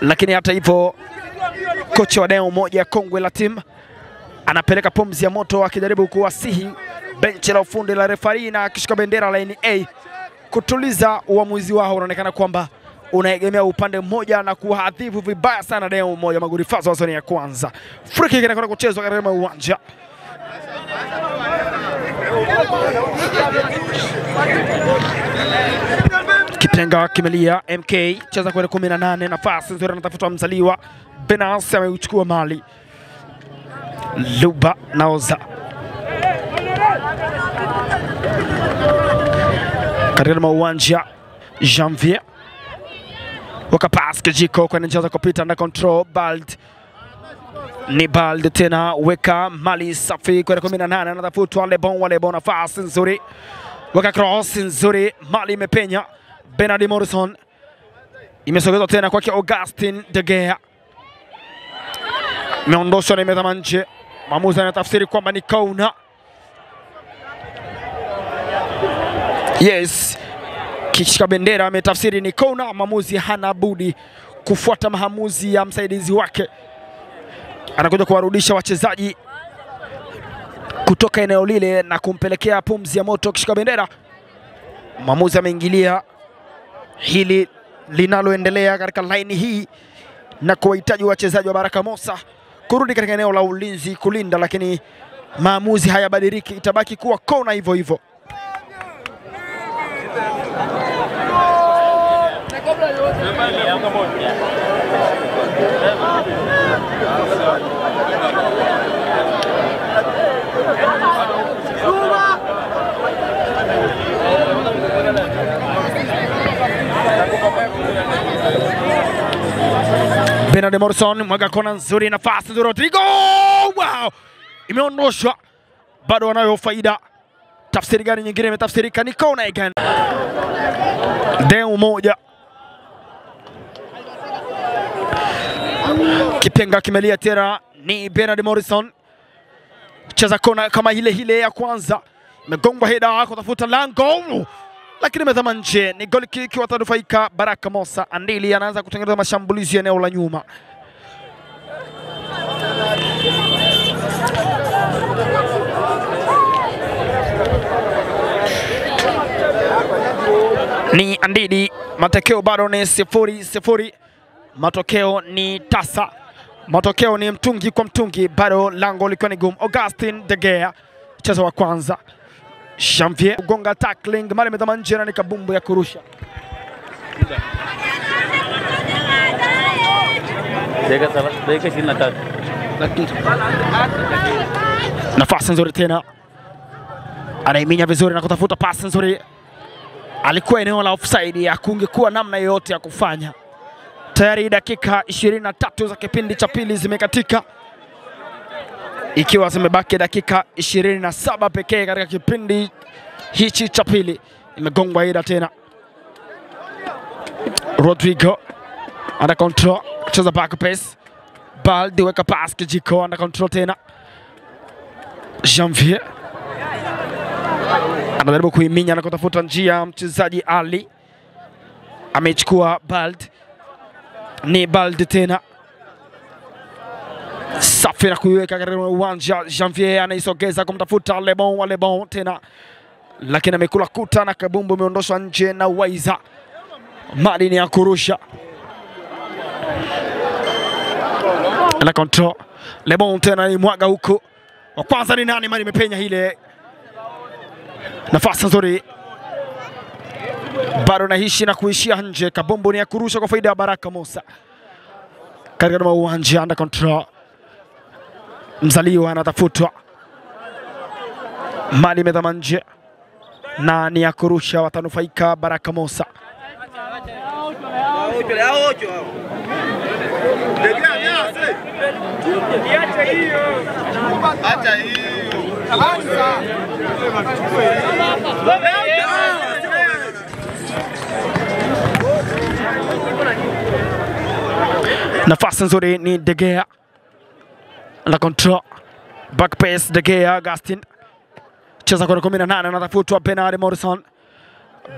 Lakini hata hivyo kocha wa eneo moja kongwe la timu anapeleka pumzi ya moto akijaribu kuwasihi benchi la ufundi la refari na akishika bendera la NA kutuliza uamuzi wao. Unaonekana kwamba unaegemea upande mmoja na kuadhibu vibaya sana eneo moja. Magoli Fazo wa zoni ya kwanza. Free kick inakwenda kuchezwa katika uwanja. Kipenga kimelia. MK cheza kwenye 18, nafasi nzuri anatafutwa mzaliwa. Benas ameuchukua Mali. Luba naoza katika uwanja. Janvier wakapass Kijiko kwenye njia za kupita na control. Bald ni Bald tena, weka Mali safi kwenye 18, anatafutwa Lebon. Nafasi nzuri, weka cross nzuri, Mali imepenya. Bernard Morrison imesogezwa tena kwake Augustin De Gea, imeondoshwa na imetama nje. Mwamuzi anatafsiri kwamba ni kona. Yes, kishika bendera ametafsiri ni kona. Mwamuzi hana budi kufuata maamuzi ya msaidizi wake, anakuja kuwarudisha wachezaji kutoka eneo lile na kumpelekea pumzi ya moto. Kishika bendera, mwamuzi ameingilia hili linaloendelea katika line hii na kuwahitaji wachezaji wa Baraka Mosa kurudi katika eneo la ulinzi kulinda, lakini maamuzi hayabadiliki, itabaki kuwa kona hivyo hivyo. Bernard Morrison mwaga kona nzuri, nafasi nzuri Rodrigo. Wow! Imeondoshwa, bado wanayo faida. Tafsiri gani nyingine imetafsirika ni kona again. Deu moja. Kipenga kimelia tena ni Bernard Morrison. Cheza kona kama ile ya kwanza. Imegongwa heda kutafuta lango, lakini imezama nje. Ni goal kick, watanufaika Baraka Mosa. Andili anaanza kutengeneza mashambulizi eneo la nyuma. Ni Andili, matokeo bado ni 0-0. Matokeo ni tasa. Matokeo ni mtungi kwa mtungi, bado lango likiwa ni gumu. Augustin De Gea mchezo wa kwanza. Janvier ugonga tackling, Mali imezama nje na ni kabumbu ya kurusha. Nafasi nzuri tena, anaiminya vizuri na kutafuta pasi nzuri. Alikuwa eneo la offside, ya kungekuwa namna yoyote ya kufanya. Tayari dakika 23 za kipindi cha pili zimekatika, ikiwa zimebaki dakika 27 pekee katika kipindi hichi cha pili. Imegongwa ida tena. Rodrigo under control, cheza back pass. Baldi weka pass Kijiko under control tena. Janvier anajaribu kuiminya na kutafuta njia. Mchezaji Ali amechukua Bald, ni Bald tena safi na kuiweka katika uwanja. Janvier anaisogeza kumtafuta Lebon tena, lakini amekula kuta na kabumbu imeondoshwa nje na Waiza. Mali ni ya kurusha na control. Lebon tena ni mwaga huko. Wa kwanza ni nani? Mali imepenya ile. Nafasi nzuri, bado naishi na kuishia nje. Kabumbu ni ya kurusha kwa faida ya Baraka Mosa katika uwanja. Under control, mzaliwa anatafutwa. Mali imezama nje. na ni ya kurusha, watanufaika Baraka Mosa. Nafasi nzuri ni De Gea. La control. Back pass De Gea, Agustin. Cheza kwa 18 anatafutwa Bernard Morrison.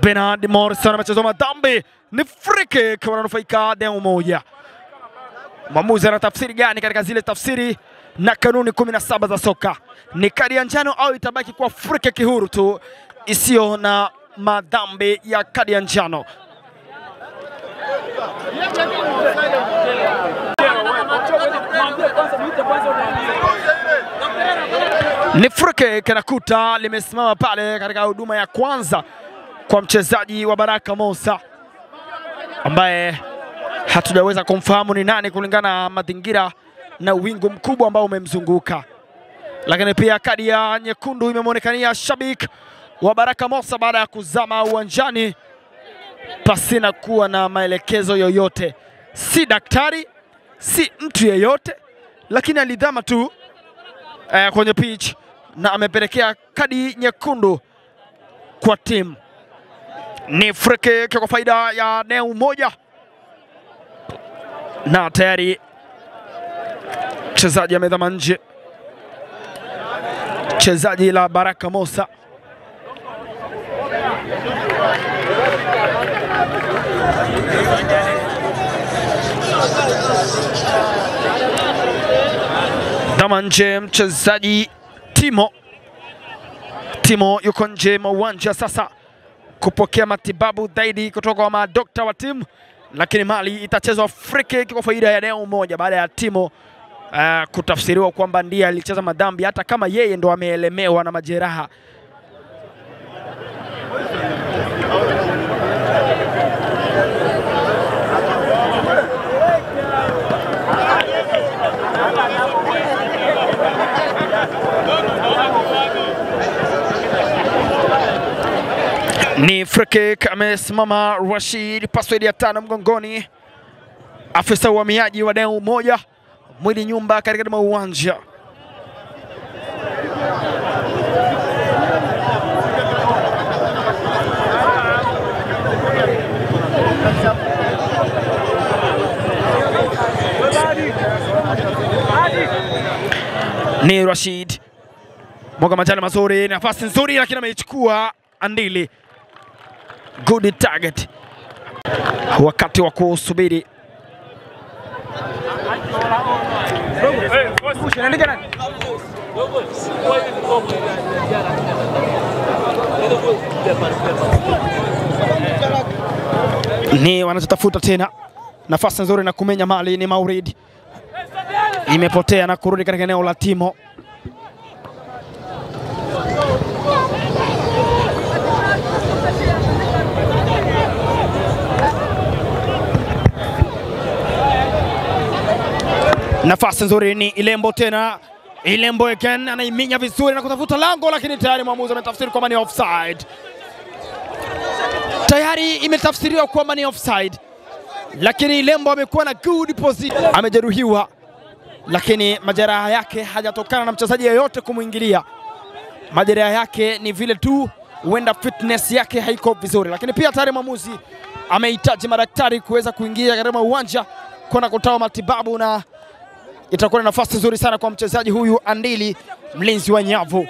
Bernard Morrison amecheza madhambi. Ni free kick, wananufaika Deo moja. Mwamuzi anatafsiri gani katika zile tafsiri na kanuni 17 za soka? Ni kadi ya njano au itabaki kwa free kick huru tu isiyo na madhambi ya kadi ya njano? Ni free kick, nakuta limesimama pale katika huduma ya kwanza kwa mchezaji wa Baraka Mosa ambaye hatujaweza kumfahamu ni nani kulingana na mazingira na wingu mkubwa ambao umemzunguka. Lakini pia kadi ya nyekundu imemwonekania shabiki wa Baraka Mosa baada ya kuzama uwanjani pasina kuwa na maelekezo yoyote. Si daktari, si mtu yeyote, lakini alidhama tu kwenye pitch na amepelekea kadi nyekundu kwa timu. Ni free kick kwa faida ya Deo moja. Na tayari mchezaji amedhama nje, mchezaji la Baraka Mosa. Dhama nje mchezaji Timo yuko nje mwa uwanja sasa kupokea matibabu zaidi kutoka kwa madokta wa timu, lakini mali itachezwa free kick kwa faida ya Deo moja baada ya Timo kutafsiriwa kwamba ndiye alicheza madhambi hata kama yeye ndo ameelemewa na majeraha. Ni free kick, amesimama Rashid, password ya 5 mgongoni. Afisa uhamiaji wa Deo moja, mwili nyumba katika mwa uwanja. Ni Rashid. Mwaga majani mazuri, nafasi nzuri lakini ameichukua Andili. Good target. Wakati wa kusubiri. Ni wanachotafuta tena. Nafasi nzuri na kumenya mali ni Maulid. Imepotea na kurudi katika eneo la Timo. Nafasi nzuri ni Ilembo tena. Ilembo again anaiminya vizuri na kutafuta lango, lakini tayari mwamuzi ametafsiri kwamba ni offside. Tayari imetafsiriwa kwamba ni offside. Lakini Ilembo amekuwa na good position. Amejeruhiwa, lakini majeraha yake hajatokana na mchezaji yeyote kumuingilia. Majeraha yake ni vile tu huenda fitness yake haiko vizuri, lakini pia tayari mwamuzi amehitaji madaktari kuweza kuingia katika uwanja kwenda kutoa matibabu, na itakuwa na nafasi nzuri sana kwa mchezaji huyu Andili, mlinzi wa nyavu.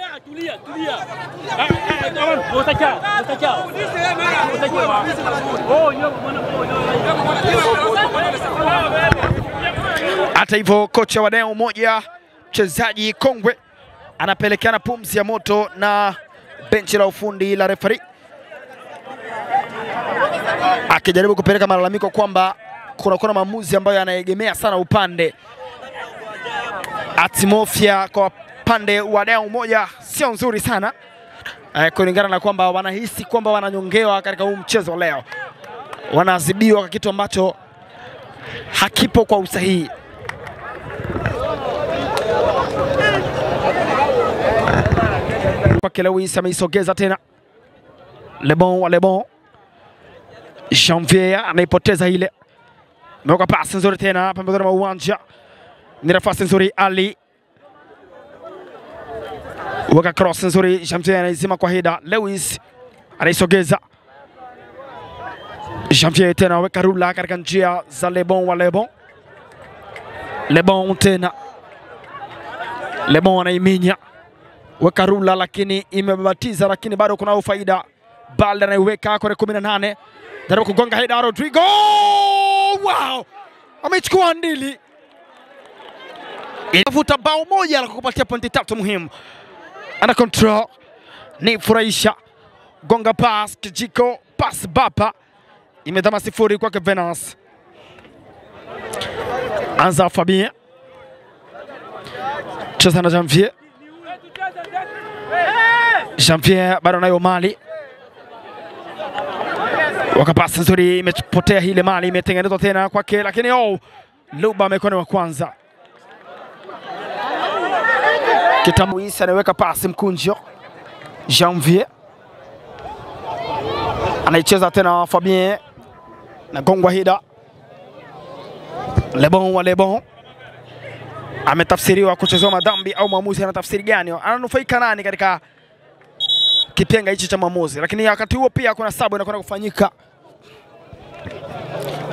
Hata hivyo kocha wa Deo moja, mchezaji kongwe, anapelekeana pumzi ya moto na benchi la ufundi la referee, akijaribu kupeleka malalamiko kwamba kuna maamuzi ambayo yanaegemea sana upande. Atmosphere kwa pande wa Deo moja sio nzuri sana, kulingana na kwamba wanahisi kwamba wananyongewa katika huu mchezo leo. Wanaadhibiwa kwa kitu ambacho hakipo kwa usahihi. Lewis ameisogeza tena. Lebon. Janvier anaipoteza ile. Meweka pasi nzuri tena pembezoni mwa uwanja. Ni nafasi nzuri Ali. Weka cross nzuri, Janvier anaizima kwa hida. Lewis anaisogeza. Janvier tena weka rula katika njia za Lebon. Lebon tena. Lebon anaiminya. Weka rula lakini imebatiza, lakini bado kuna faida. Balde anaiweka kwenye 18. Jaribu kugonga hida Rodrigo. Wow! Amechukua ndili. Inavuta bao moja la kukupatia pointi 3 muhimu. Ana control. Ni furahisha. Gonga pass Kijiko, pass Bapa. Imedama 0 kwake Venance. Anza Fabien. Cheza na Janvier. Janvier bado nayo mali. Wakapasi nzuri, imepotea ile mali, imetengenezwa tena kwake, lakini Luba amekona wa kwanza. Kitamuisi anaweka pasi mkunjo. Janvier anaicheza tena Fabien na gongwa hida. Lebon ametafsiriwa kuchezewa madhambi au mwamuzi anatafsiri gani? Ananufaika nani katika kipenga hichi cha mwamuzi? Lakini wakati huo pia kuna sabu inakwenda kufanyika.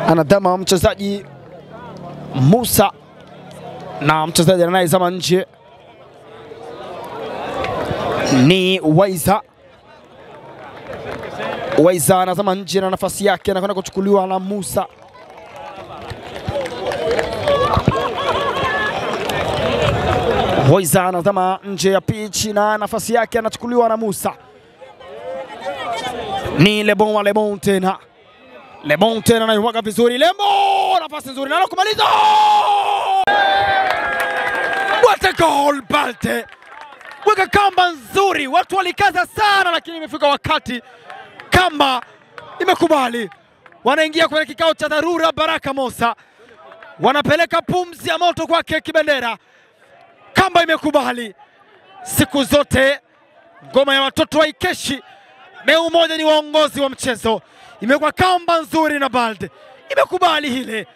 Anadama mchezaji Musa na mchezaji anayezama nje ni Waiza. Waiza anazama nje na nafasi yake anakwenda kuchukuliwa na Musa. Waiza anazama nje ya pitch na nafasi yake anachukuliwa na Musa. Ni Lebon tena. Lebon tena anaiwaga vizuri. Nafasi nzuri na kumaliza. What a goal Balte. Weka kamba nzuri. Watu walikaza sana lakini imefika wakati kamba imekubali. Wanaingia kwenye kikao cha dharura Baraka Musa. Wanapeleka pumzi ya moto kwake Kibendera. Kamba imekubali. Siku zote ngoma ya watoto waikeshi. Meu moja ni waongozi wa mchezo. Imekuwa kamba nzuri na Balde. Imekubali hile.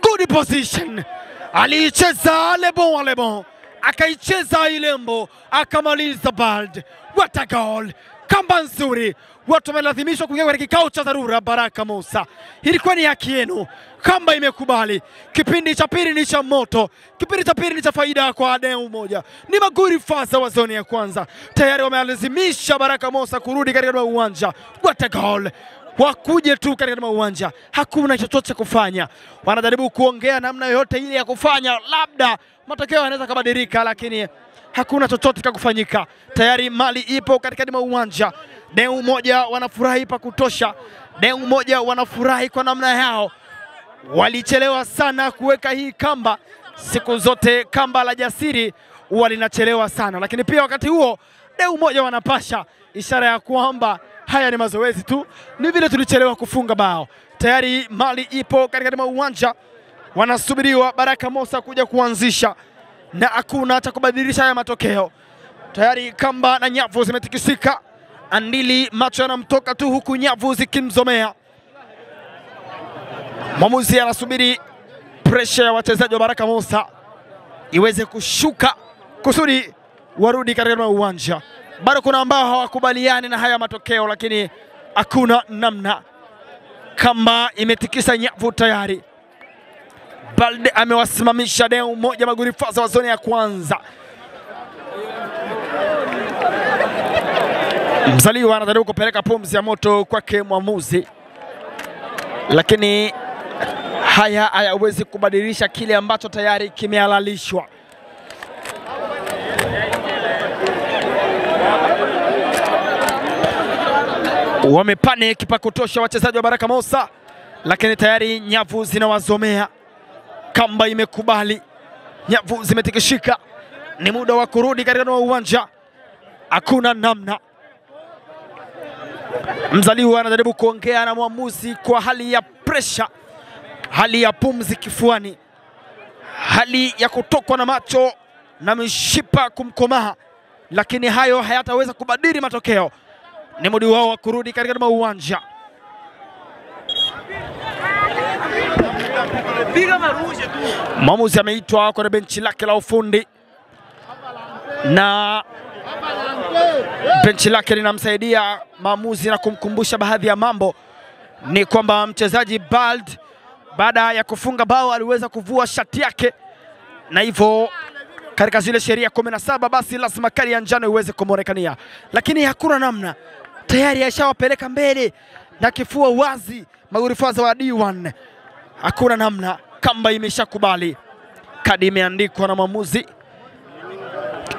Good position. Aliicheza Lebon. Akaicheza Ilembo. Akamaliza Balde. What a goal. Kamba nzuri. Watu wamelazimishwa kuingia kwenye kikao cha dharura Baraka Musa. Ilikuwa ni haki yenu. Kamba imekubali. Kipindi cha pili ni cha moto. Kipindi cha pili ni cha faida kwa adeu moja. Ni maguri fasa wa zoni ya kwanza. Tayari wamelazimisha Baraka Musa kurudi katika uwanja. What a goal. Wakuje tu katika uwanja. Hakuna chochote kufanya. Wanajaribu kuongea namna yoyote ile ya kufanya. Labda matokeo yanaweza kubadilika lakini hakuna chochote cha kufanyika. Tayari mali ipo katika uwanja. Deu moja wanafurahi pa kutosha. Deu moja wanafurahi kwa namna yao. Walichelewa sana kuweka hii kamba. Siku zote kamba la jasiri walinachelewa sana. Lakini pia wakati huo deu moja wanapasha. Ishara ya kwamba haya ni mazoezi tu. Ni vile tulichelewa kufunga bao. Tayari mali ipo katika uwanja. Wanasubiriwa Baraka Musa kuja kuanzisha. Na hakuna cha kubadilisha haya matokeo. Tayari kamba na nyavu zimetikisika. Andili macho yanamtoka tu huku nyavu zikimzomea. Mwamuzi anasubiri pressure ya wachezaji wa Baraka Musa iweze kushuka kusudi warudi katika uwanja. Bado kuna ambao hawakubaliani na haya matokeo lakini hakuna namna. Kamba imetikisa nyavu tayari. Balde amewasimamisha deu moja maguri fasa wa zoni ya kwanza. Mzaliwa anajaribu kupeleka pumzi ya moto kwake mwamuzi. Lakini hayawezi kubadilisha kile ambacho tayari kimehalalishwa. Wamepanic pa kutosha wachezaji wa Baraka Musa. Lakini tayari nyavu zinawazomea. Kamba imekubali. Nyavu zimetikishika. Ni muda wa kurudi katika uwanja. Hakuna namna. Mzaliwa anajaribu kuongea na mwamuzi kwa hali ya pressure. Hali ya pumzi kifuani. Hali ya kutokwa na macho na mishipa kumkomaha. Lakini hayo hayataweza kubadili matokeo. ni muda wao wa kurudi katika uwanja. Mwamuzi ameitwa kwenye benchi lake la ufundi na benchi lake linamsaidia maamuzi na kumkumbusha baadhi ya mambo. Ni kwamba mchezaji Bald baada ya kufunga bao aliweza kuvua shati yake, na hivyo katika zile sheria 17 basi lazima kadi ya njano iweze kumwonekania, lakini hakuna namna, tayari ashawapeleka mbele na kifua wazi magurifaza wa D1. Hakuna namna, kamba imeshakubali, kadi imeandikwa na mwamuzi.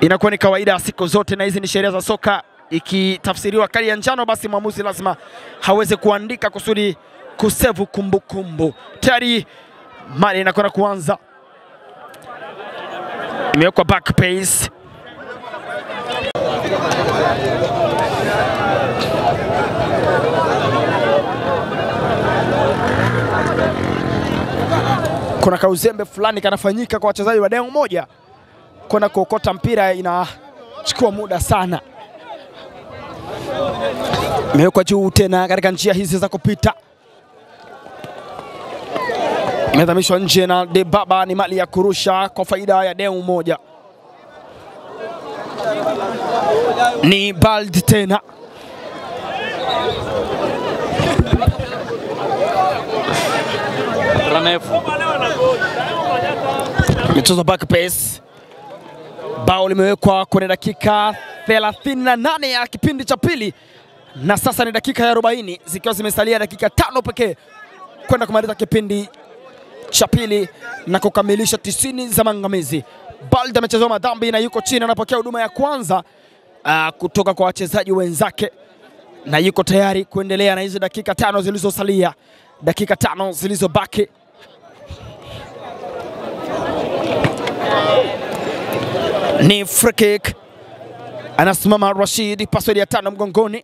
Inakuwa ni kawaida siku zote, na hizi ni sheria za soka. Ikitafsiriwa kadi ya njano, basi mwamuzi lazima haweze kuandika kusudi kusevu kumbukumbu. Tayari mali inakwenda kuanza, imewekwa back pace. Kuna kauzembe fulani kanafanyika kwa wachezaji wa Deo moja kwenda kuokota mpira, inachukua muda sana. Imewekwa juu tena katika njia hizi za kupita, imedhamishwa nje na Debaba. Ni mali ya kurusha kwa faida ya Deo moja. Ni Bald tena, michezo back pace. Bao limewekwa kwenye dakika 38 ya kipindi cha pili, na sasa ni dakika ya 40 zikiwa zimesalia dakika 5 pekee kwenda kumaliza kipindi cha pili na kukamilisha 90 za maangamizi. Bald amechezewa madhambi na yuko chini, anapokea huduma ya kwanza kutoka kwa wachezaji wenzake, na yuko tayari kuendelea na hizo dakika 5 zilizosalia, dakika 5 zilizobaki. Ni free kick, anasimama Rashid, password ya 5 mgongoni,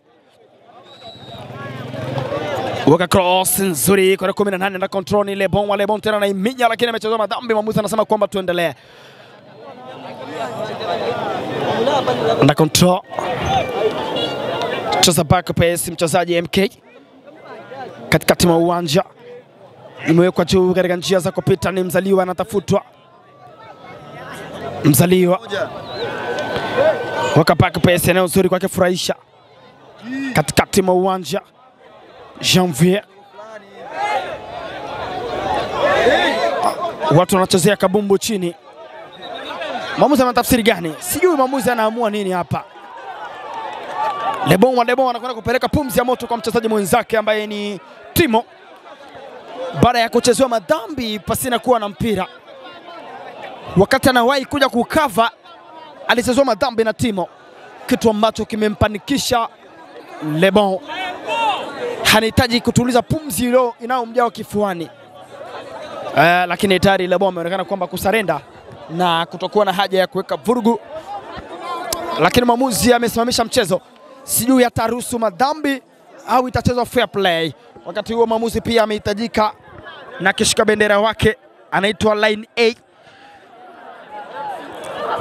waka cross nzuri kwa 18 na control. Ni Lebon tena na iminya, lakini amechezewa madhambi. Mwamuzi anasema kwamba tuendelee na control. Cheza back pace, mchezaji MK katikati mwa uwanja, imewekwa juu katika njia za kupita. Ni Mzaliwa anatafutwa, Mzaliwa waka back pace, eneo nzuri kwake furahisha katikati mwa uwanja. Janvier, watu wanachezea kabumbu chini. Mwamuzi ana tafsiri gani? Sijui mwamuzi anaamua nini hapa. Lebon anakwenda kupeleka pumzi ya moto kwa mchezaji mwenzake ambaye ni Timo, baada ya kuchezewa madhambi pasina kuwa na mpira. Wakati anawahi kuja kukava, alichezewa madhambi na Timo, kitu ambacho kimempanikisha Lebon. Hanahitaji kutuliza pumzi ile inayomjaa kifuani, lakini tayari Lebon ameonekana kwamba kusarenda na kutokuwa na haja ya kuweka vurugu, lakini mwamuzi amesimamisha mchezo. Sijui ataruhusu madhambi au itachezwa fair play. Wakati huo mwamuzi pia amehitajika na kishika bendera wake, anaitwa line A,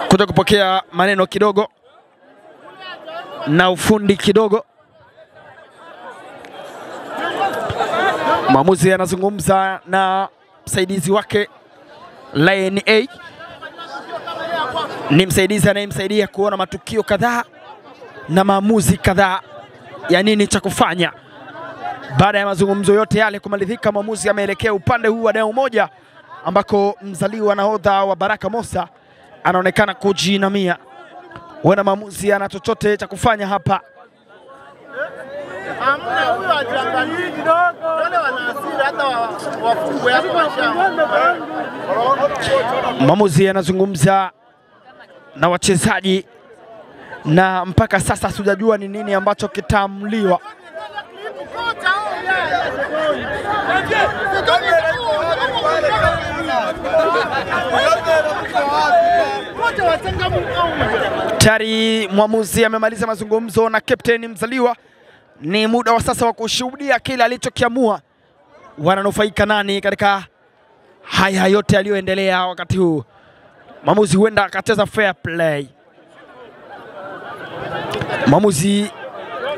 kuja kupokea maneno kidogo na ufundi kidogo. Mwamuzi anazungumza na msaidizi wake line A. Ni msaidizi anayemsaidia kuona matukio kadhaa na maamuzi kadhaa ya nini cha kufanya. Baada ya mazungumzo yote yale kumalizika, mwamuzi ameelekea upande huu wa Deo moja ambako Mzaliwa nahodha wa Baraka Mosa anaonekana kujinamia. Wana maamuzi ana chochote cha kufanya hapa. Mwamuzi anazungumza na wachezaji na mpaka sasa sijajua ni nini ambacho kitaamliwa. Tayari mwamuzi amemaliza mazungumzo na Captain Mzaliwa. Ni muda wa sasa wa kushuhudia kile alichokiamua. Wananufaika nani katika haya yote yaliyoendelea wakati huu? Mwamuzi huenda akacheza fair play. Mwamuzi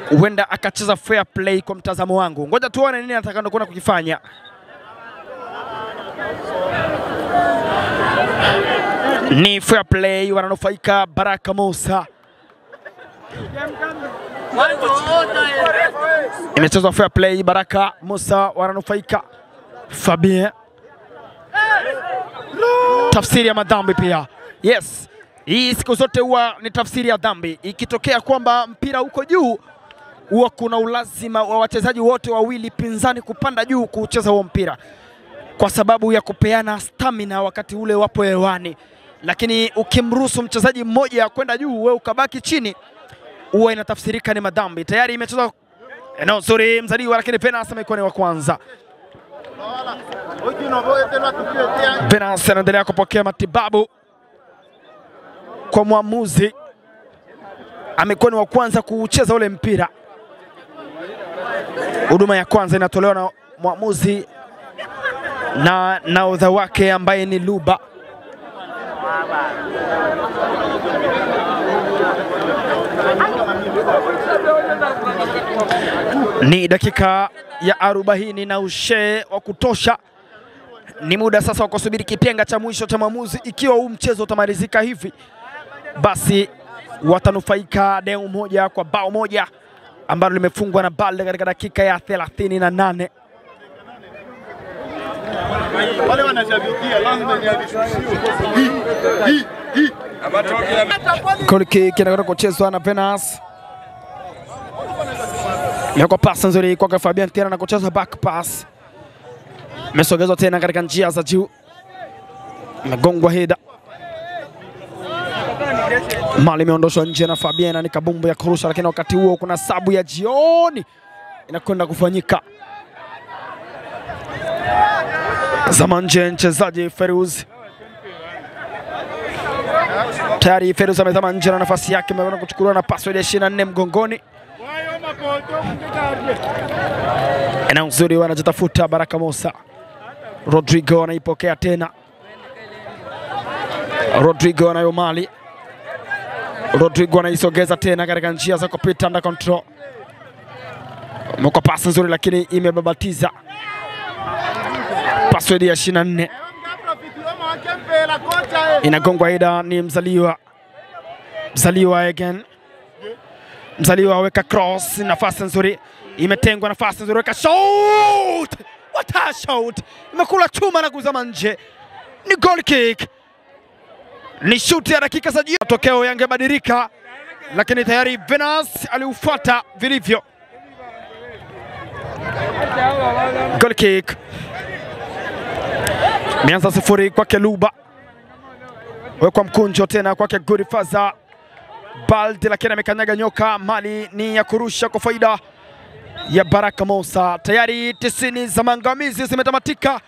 huenda akacheza fair play kwa mtazamo wangu. Ngoja tuone nini atakalo kwenda kukifanya. Ni fair play, wananufaika Baraka Musa. Imechezwa fair play, Baraka Musa wananufaika. Fabien. Tafsiri ya madhambi pia. Yes. Hii siku zote huwa ni tafsiri ya dhambi. Ikitokea kwamba mpira uko juu, huwa kuna ulazima wa wachezaji wote wawili pinzani kupanda juu kucheza huo mpira, kwa sababu ya kupeana stamina wakati ule wapo hewani. Lakini ukimruhusu mchezaji mmoja kwenda juu, wewe ukabaki chini, huwa inatafsirika ni madhambi. Tayari imechezwa eneo nzuri Mzaliwa, lakini penalty imekuwa ni wa kwanza. Penalty anaendelea kupokea matibabu kwa mwamuzi. Amekuwa ni wa kwanza kucheza ule mpira. Huduma ya kwanza inatolewa na mwamuzi na nahodha wake ambaye ni Luba. Ni dakika ya 40 na ushe wa kutosha. Ni muda sasa wa kusubiri kipenga cha mwisho cha mwamuzi. Ikiwa huu mchezo utamalizika hivi, basi watanufaika deu moja kwa bao moja ambalo limefungwa na Balde katika dakika ya 38. Wale wanashabikia lazima Goal kick inakwenda kuchezwa na Venus. Yako pass nzuri kwa Fabien tena na kucheza back pass. Mesogezwa tena katika njia za juu. Megongwa heda. Mali imeondoshwa nje na Fabien na ni kabumbu ya kurusha, lakini wakati huo kuna sabu ya jioni inakwenda kufanyika. Zama nje mchezaji Feruz. Tayari Feruz amezama nje na nafasi yake imekwenda kuchukuliwa na password ya 24 mgongoni. Eneo nzuri wanajitafuta Baraka Musa. Rodrigo anaipokea tena. Rodrigo anayo mali. Rodrigo anaisogeza tena katika njia za kupita under control. Mko pasi nzuri lakini imebabatiza. Password ya 24. Inagongwa ida ni Mzaliwa. Mzaliwa again. Mzaliwa aweka cross, nafasi nzuri. Imetengwa nafasi nzuri, weka shoot! What a shot! Imekula chuma na kuzama nje. Ni goal kick. Ni shoot ya dakika za jioni. Matokeo yangebadilika, lakini tayari Venus aliufuata vilivyo. Goal kick. Mianza sifuri kwake Luba. Wekwa mkunjo tena kwake Gurifaza. Balde lakini amekanyaga nyoka. Mali ni ya kurusha kwa faida ya Baraka Musa. Tayari 90 za maangamizi zimetamatika,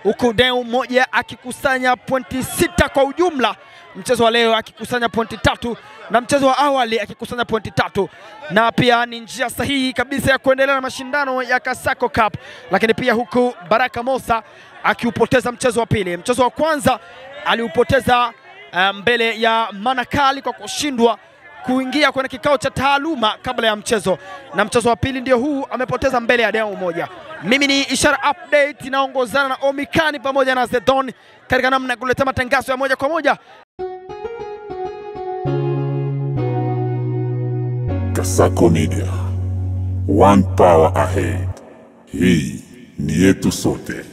huku deu moja akikusanya pointi 6 kwa ujumla. Mchezo wa leo akikusanya pointi 3 na mchezo wa awali akikusanya pointi 3, na pia ni njia sahihi kabisa ya kuendelea na mashindano ya Kasako Cup. Lakini pia huku Baraka Musa akiupoteza mchezo wa pili. Mchezo wa kwanza aliupoteza mbele ya Manakali kwa kushindwa kuingia kwenye kikao cha taaluma kabla ya mchezo, na mchezo wa pili ndio huu amepoteza mbele ya deu moja. Mimi ni Ishara Update, inaongozana na Omikani pamoja na Zedon katika namna ya kuleta matangazo ya moja kwa moja. Kasako Media, one power ahead. Hii ni yetu sote.